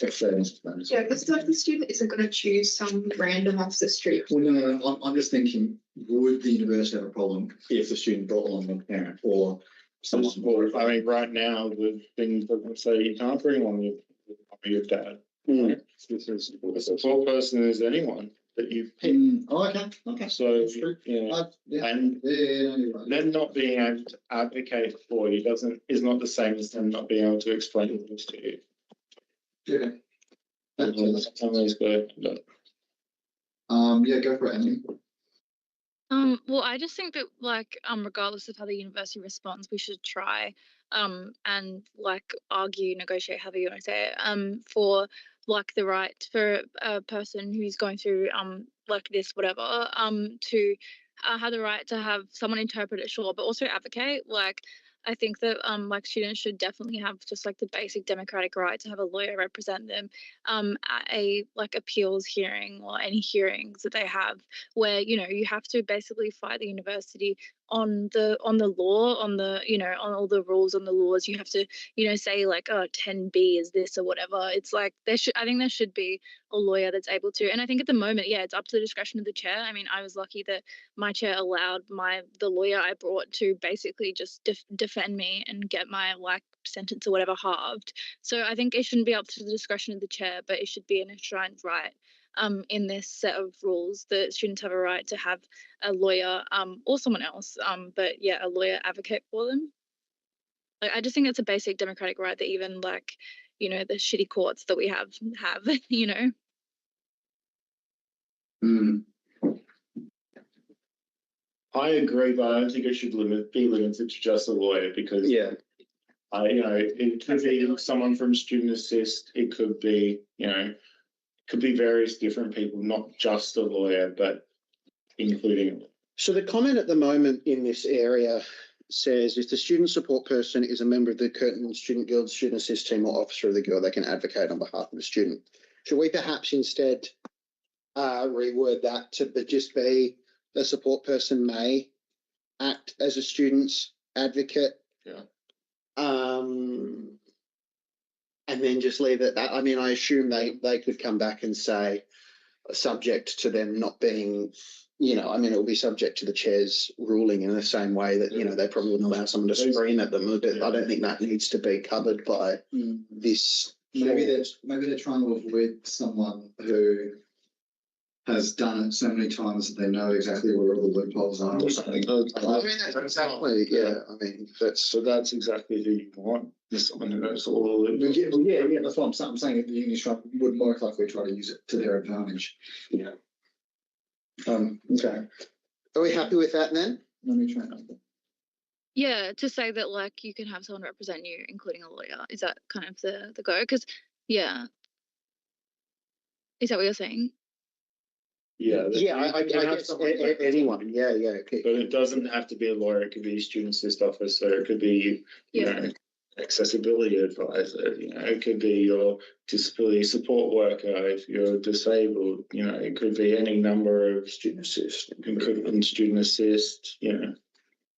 Yeah, because like the student isn't going to choose some random off the street. Well, no, I'm just thinking, would the university have a problem if the student brought along their parent or someone? I mean, right now the thing doesn't say you can't bring along your dad. Right? This is a support person is anyone that you pick. Okay. So That's true. and you're right. them not being able to advocate for you is not the same as them not being able to explain things to you. Yeah. Somebody's got to Yeah, go for it, Emily. Well, I just think that regardless of how the university responds, we should try and argue, negotiate, however you want to say it, for the right for a person who's going through this whatever to have the right to have someone interpret it, sure, but also advocate. Like, I think that like students should definitely have just like the basic democratic right to have a lawyer represent them at a like appeals hearing or any hearings that they have, where you have to basically fight the university on the law, on the on all the rules, on the laws. You have to say like, oh, 10B is this or whatever. It's like I think there should be a lawyer that's able to. And I think at the moment, yeah, it's up to the discretion of the chair. I mean, I was lucky that my chair allowed the lawyer I brought to basically just defend me and get my like sentence or whatever halved. So I think it shouldn't be up to the discretion of the chair, but it should be an enshrined right in this set of rules that students have a right to have a lawyer or someone else, but yeah, a lawyer advocate for them. Like, I just think it's a basic democratic right that even like the shitty courts that we have. Mm. I agree, but I don't think it should be limited to just a lawyer, because it could be someone from Student Assist. It could be could be various different people, not just a lawyer, but including. So the comment at the moment in this area says if the student support person is a member of the Curtin Student Guild, Student Assist team, or officer of the Guild, they can advocate on behalf of the student. Should we perhaps instead reword that to just be the support person may act as a student's advocate? Yeah. And then just leave it at that. I mean, I assume they could come back and say, subject to them not being, it will be subject to the chair's ruling in the same way that, they probably wouldn't allow someone to scream at them. But I don't think that needs to be covered by this. Maybe they're trying to avoid someone who has done it so many times that they know exactly where all the loopholes are or something. I mean, that's exactly, yeah. I mean, that's exactly who you want. Is someone who knows all the loopholes. Yeah, that's what I'm saying. The unions would more likely try to use it to their advantage. Yeah. Okay. Are we happy with that then? Let me try. Yeah, to say that like you can have someone represent you, including a lawyer. Is that kind of the go? Because is that what you're saying? Yeah. I guess anyone. Yeah. Okay. But it doesn't have to be a lawyer. It could be a student assist officer. It could be accessibility advisor. It could be your disability support worker if you're disabled. It could be any number of student assist. It could be student assist.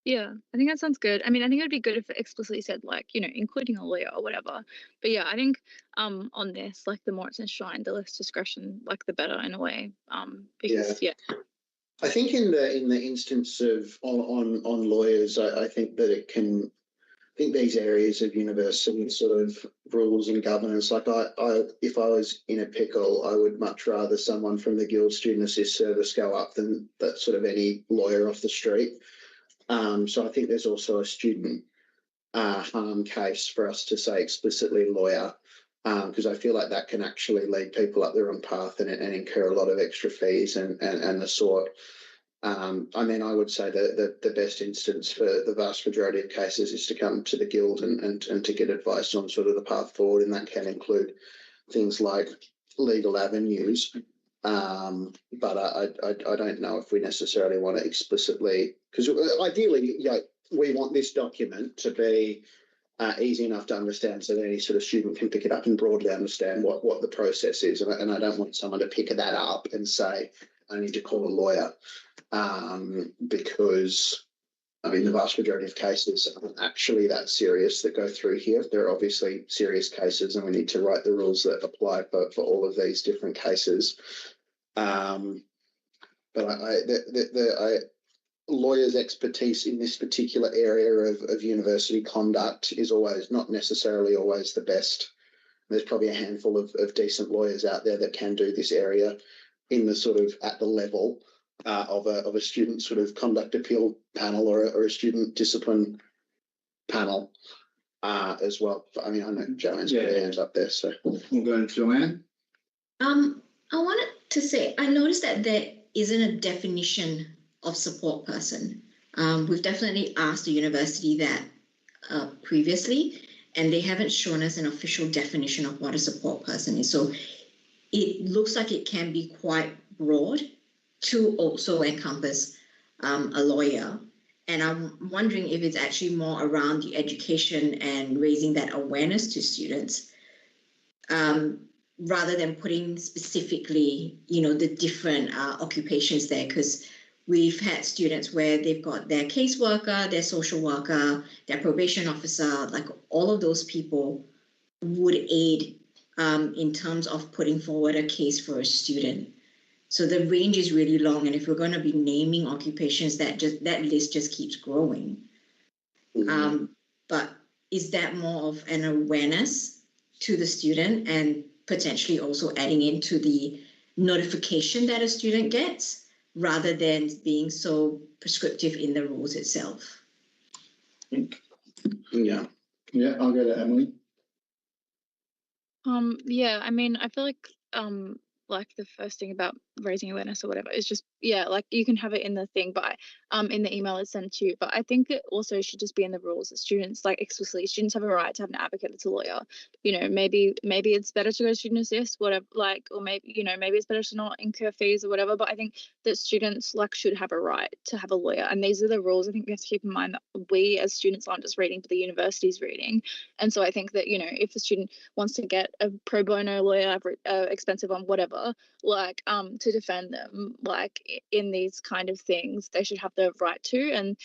Yeah, I think that sounds good. I mean, I think it'd be good if it explicitly said like, including a lawyer or whatever. But yeah, I think on this, like the more it's enshrined, the less discretion, like the better in a way. Because I think in the instance of on lawyers, I think that it can. I think these areas of university sort of rules and governance, like if I was in a pickle, I would much rather someone from the Guild Student Assist Service go up than that sort of any lawyer off the street. So I think there's also a student harm case for us to say explicitly lawyer, because I feel like that can actually lead people up the wrong path and incur a lot of extra fees and the sort. I mean, I would say that the best instance for the vast majority of cases is to come to the Guild and to get advice on sort of the path forward, and that can include things like legal avenues. But I don't know if we necessarily want to explicitly, because ideally, we want this document to be easy enough to understand so that any sort of student can pick it up and broadly understand what the process is. And I don't want someone to pick that up and say, I need to call a lawyer, because I mean, the vast majority of cases aren't actually that serious that go through here. There are obviously serious cases and we need to write the rules that apply for all of these different cases. But lawyers' expertise in this particular area of university conduct is always not necessarily always the best. There's probably a handful of decent lawyers out there that can do this area in the sort of at the level of a student sort of conduct appeal panel or a student discipline panel as well. But, I mean, I know Joanne's got her hands up there, so we'll go to Joanne. I wanted to say, I noticed that there isn't a definition of support person. We've definitely asked the university that previously, and they haven't shown us an official definition of what a support person is. So it looks like it can be quite broad to also encompass a lawyer. And I'm wondering if it's actually more around the education and raising that awareness to students, rather than putting specifically, the different occupations there. Because we've had students where they've got their caseworker, their social worker, their probation officer, like all of those people would aid in terms of putting forward a case for a student. So the range is really long, and if we're going to be naming occupations, that list just keeps growing. But is that more of an awareness to the student and potentially also adding into the notification that a student gets, rather than being so prescriptive in the rules itself? Yeah. Yeah, I'll go to Emily. Yeah, I mean, I feel like the first thing about raising awareness or whatever is just, yeah, like you can have it in the thing, but in the email it's sent to you. But I think it also should just be in the rules that students, like explicitly, students have a right to have an advocate that's a lawyer. Maybe it's better to go to student assist, whatever, like, or maybe, maybe it's better to not incur fees or whatever. But I think that students should have a right to have a lawyer, and these are the rules. I think we have to keep in mind that we as students aren't just reading, but the university's reading. And so I think that, if a student wants to get a pro bono lawyer, expensive one, whatever, like to defend them, like in these kind of things, they should have the right to. And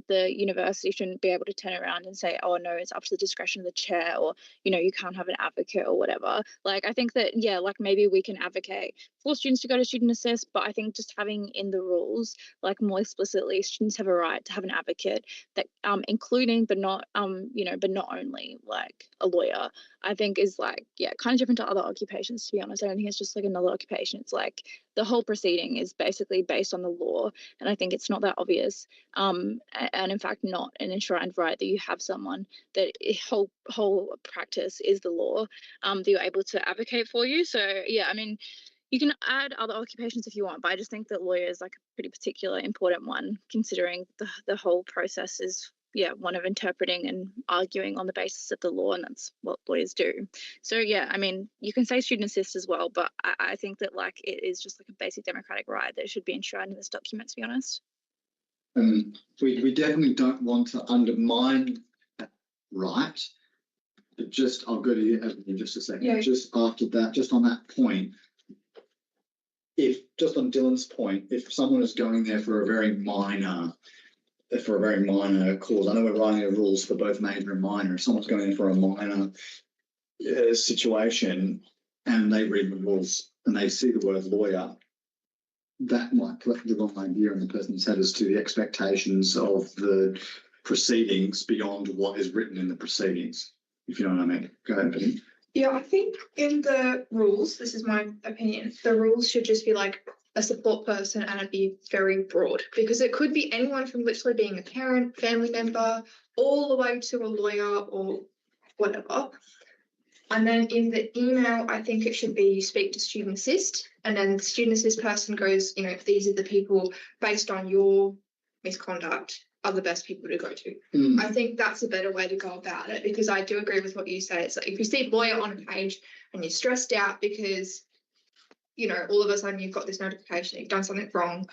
the university shouldn't be able to turn around and say, oh no, it's up to the discretion of the chair, or you can't have an advocate or whatever. Like I think that, yeah, like maybe we can advocate for students to go to student assist, but I think just having in the rules, like more explicitly, students have a right to have an advocate, that including but not but not only like a lawyer, I think is like, yeah, kind of different to other occupations, to be honest. I don't think it's just like another occupation. It's like the whole proceeding is basically based on the law, and I think it's not that obvious, and in fact not an enshrined right that you have someone that whole practice is the law, that you're able to advocate for you. So yeah, I mean, you can add other occupations if you want, but I just think that lawyer is like a pretty particular important one, considering the whole process is, yeah, one of interpreting and arguing on the basis of the law, and that's what lawyers do. So yeah, I mean, you can say student assist as well, but I think that like it is just like a basic democratic right that should be enshrined in this document, to be honest. We definitely don't want to undermine that right. But just, I'll go to you, Emily, in just a second. Yeah. Just after that, just on that point, just on Dylan's point, if someone is going there for a very minor cause, I know we're writing the rules for both major and minor. If someone's going in for a minor situation and they read the rules and they see the word lawyer, that might put the wrong idea in the person's head as to the expectations of the proceedings beyond what is written in the proceedings, if you know what I mean. Go ahead, Penny. Yeah, I think in the rules, this is my opinion, the rules should just be like a support person, and it'd be very broad, because it could be anyone from literally being a parent, family member, all the way to a lawyer or whatever. And then in the email, I think it should be you speak to student assist, and then the student assist person goes, these are the people based on your misconduct are the best people to go to. I think that's a better way to go about it, because I do agree with what you say. It's like if you see lawyer on a page and you're stressed out because, all of a sudden you've got this notification, you've done something wrong.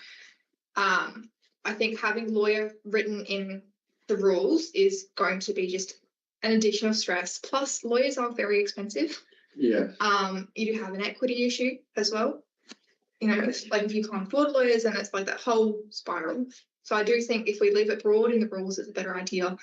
I think having lawyer written in the rules is going to be just an additional stress. Plus, lawyers are very expensive. Yeah. You do have an equity issue as well. It's like if you can't afford lawyers, and it's like that whole spiral. So I do think if we leave it broad in the rules, it's a better idea.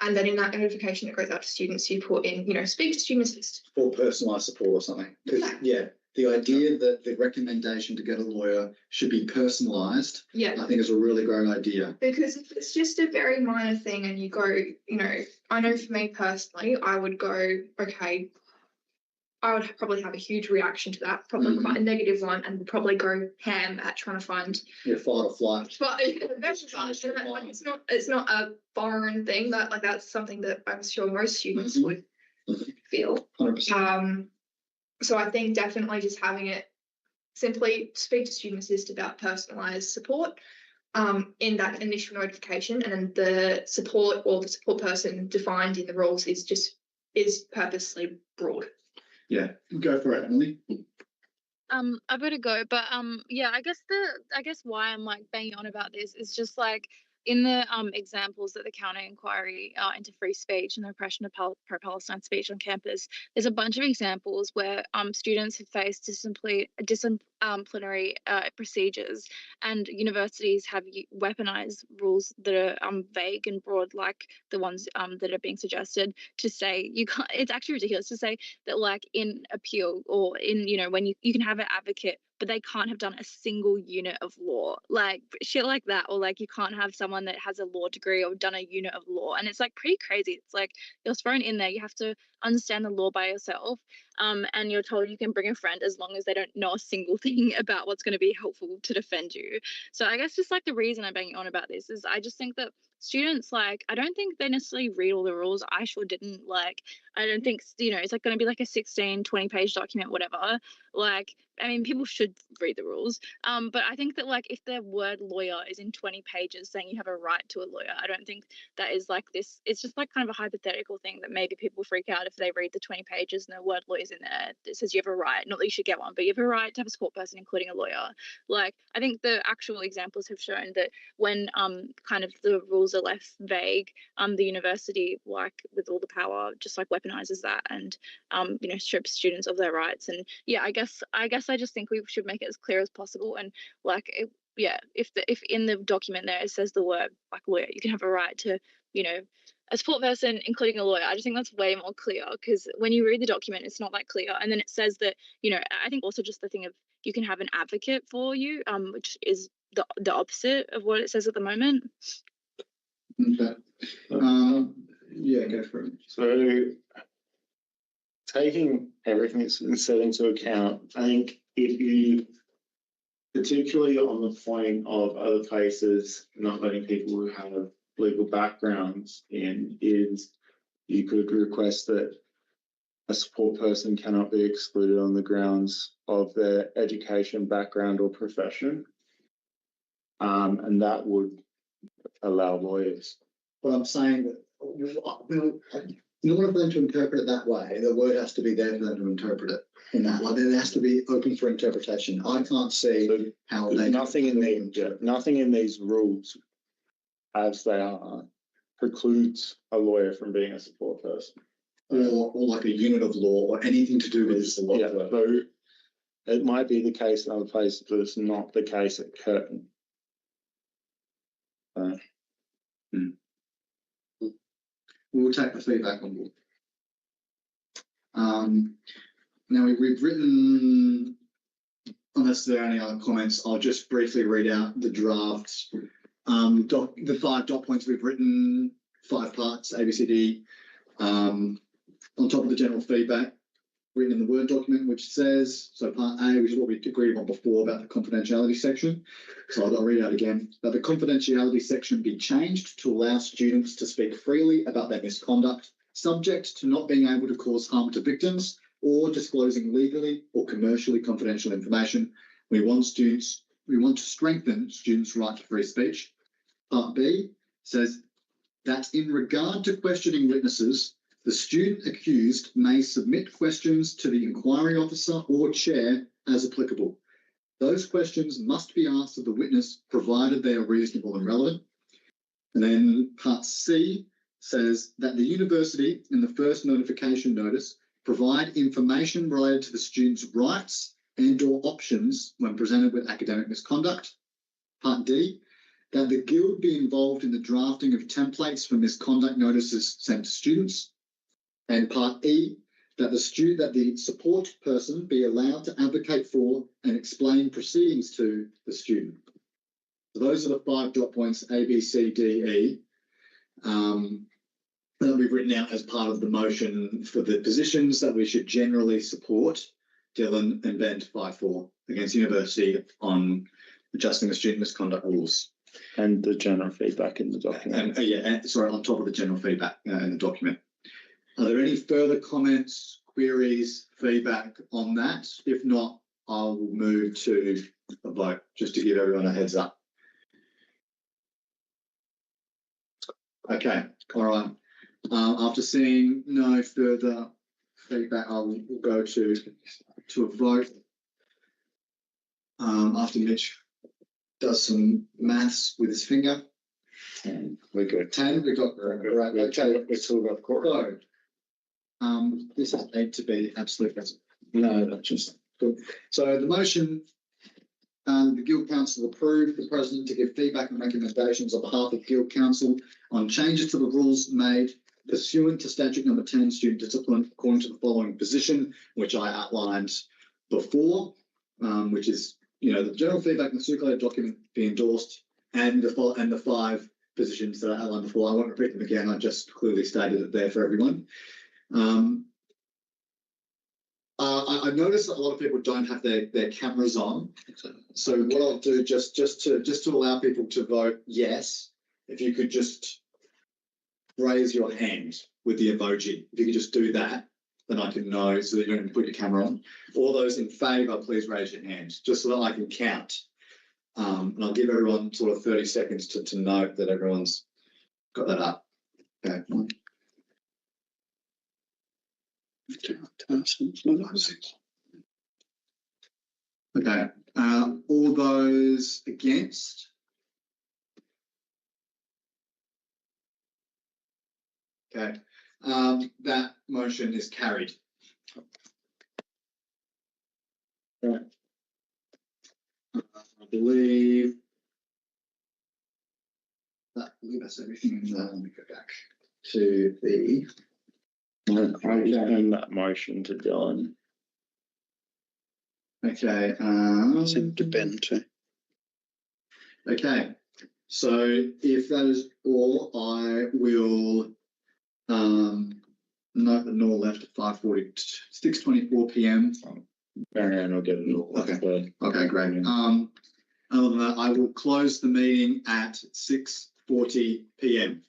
And then in that notification that goes out to students, you put in, speak to student assist. Or personalised support or something. Yeah. The idea that the recommendation to get a lawyer should be personalised, Yeah. I think is a really great idea. Because if it's just a very minor thing and you go, I know for me personally, I would go, okay, I would probably have a huge reaction to that, probably quite a negative one, and would probably go ham at trying to find. Yeah, fight or flight. But it's not a foreign thing, that's something that I'm sure most students would feel. 100%. So I think definitely just having it simply speak to student assist about personalised support in that initial notification, and then the support or the support person defined in the rules is purposely broad. Yeah, go for it, Emily. I've got to go, but yeah, I guess why I'm like banging on about this is just like in the examples that the counter inquiry into free speech and the oppression of pro-Palestine speech on campus, there's a bunch of examples where students have faced disciplinary procedures, and universities have weaponized rules that are vague and broad, like the ones that are being suggested, to say you can't. It's actually ridiculous to say that, like, in appeal or in, when you can have an advocate, but they can't have done a single unit of law, like shit like that. Or like you can't have someone that has a law degree or done a unit of law, and it's like pretty crazy. It's like you're thrown in there, you have to understand the law by yourself, and you're told you can bring a friend as long as they don't know a single thing about what's going to be helpful to defend you. So I guess just like the reason I'm banging on about this is I just think that students, like, I don't think they necessarily read all the rules. I sure didn't. Like, I don't think, it's like going to be like a 16-20 page document, whatever. Like, I mean, people should read the rules. But I think that, like, if the word lawyer is in 20 pages saying you have a right to a lawyer, I don't think that is like this. It's just like kind of a hypothetical thing that maybe people freak out if they read the 20 pages and the word lawyer's in there that says you have a right, not that you should get one, but you have a right to have a support person, including a lawyer. Like, I think the actual examples have shown that when kind of the rules are left vague, the university, like with all the power, just like weaponizes that and strips students of their rights. And yeah, I guess I just think we should make it as clear as possible. And like, if in the document there it says the word like lawyer, you can have a right to a support person, including a lawyer. I just think that's way more clear, because when you read the document, it's not that clear. And then it says that, I think also just the thing of you can have an advocate for you, which is the opposite of what it says at the moment. Okay. Yeah, go for it. So taking everything that's been said into account, I think if you, particularly on the point of other places not letting people who have legal backgrounds in, is you could request that a support person cannot be excluded on the grounds of their education, background, or profession. And that would allow lawyers. But I'm saying that in order for them to interpret it that way, the word has to be there for them to interpret it in that way. It has to be open for interpretation. I can't see how they. Nothing in these rules, as they are, precludes a lawyer from being a support person. Or like a unit of law or anything to do with this law. Yeah, so it might be the case in other places, but it's not the case at Curtin. We'll take the feedback on board. Now we've written, unless there are any other comments, I'll just briefly read out the drafts. The 5 dot points we've written, 5 parts, A, B, C, D, on top of the general feedback written in the Word document, which says, so part A, which is what we agreed on before about the confidentiality section. So I'll read out again, that the confidentiality section be changed to allow students to speak freely about their misconduct, subject to not being able to cause harm to victims or disclosing legally or commercially confidential information. We want to strengthen students' right to free speech. Part B says that in regard to questioning witnesses, the student accused may submit questions to the inquiry officer or chair as applicable. Those questions must be asked of the witness, provided they are reasonable and relevant. And then part C says that the university, in the first notification notice, provide information related to the student's rights and/or options when presented with academic misconduct. Part D, that the Guild be involved in the drafting of templates for misconduct notices sent to students. And part E, that the support person be allowed to advocate for and explain proceedings to the student. So those are the 5 dot points, A, B, C, D, E, that we've written out as part of the motion for the positions that we should generally support Dylan and Ben to fight for against university on adjusting the student misconduct rules. And the general feedback in the document. On top of the general feedback in the document. Are there any further comments, queries, feedback on that? If not, I'll move to a vote, just to give everyone a heads up. Okay, all right. After seeing no further feedback, I will go to a vote. after Mitch does some maths with his finger. We're good. 10, we got, right, okay. We're still got court. So, this doesn't need to be absolute. No, that's just. So the motion, the Guild Council approved the President to give feedback and recommendations on behalf of Guild Council on changes to the rules made pursuant to statute number 10, student discipline, according to the following position, which I outlined before, which is, the general feedback and the circulated document be endorsed, and the 5 positions that I outlined before. I won't repeat them again. I just clearly stated it there for everyone. I noticed that a lot of people don't have their cameras on. So what I'll do just to allow people to vote yes, if you could just raise your hand with the emoji. If you could just do that, then I can know so that you don't put your camera on. All those in favour, please raise your hand, just so that I can count. And I'll give everyone sort of 30 seconds to note that everyone's got that up. Okay. Okay. All those against? Okay. That motion is carried. Right. I believe that's everything. Let me go back to the. I'll send that motion to Dylan. Okay. Send to Ben too. Okay. So if that is all, I will note that Nor left at 6:24 p.m. Marianne will get it all. Okay. Okay, great. Other than that, I will close the meeting at 6:40 p.m.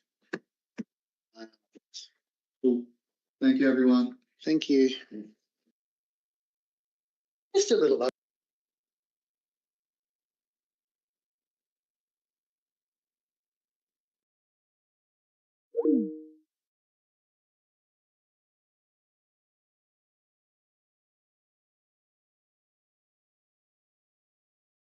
Cool. Thank you, everyone. Thank you. Just a little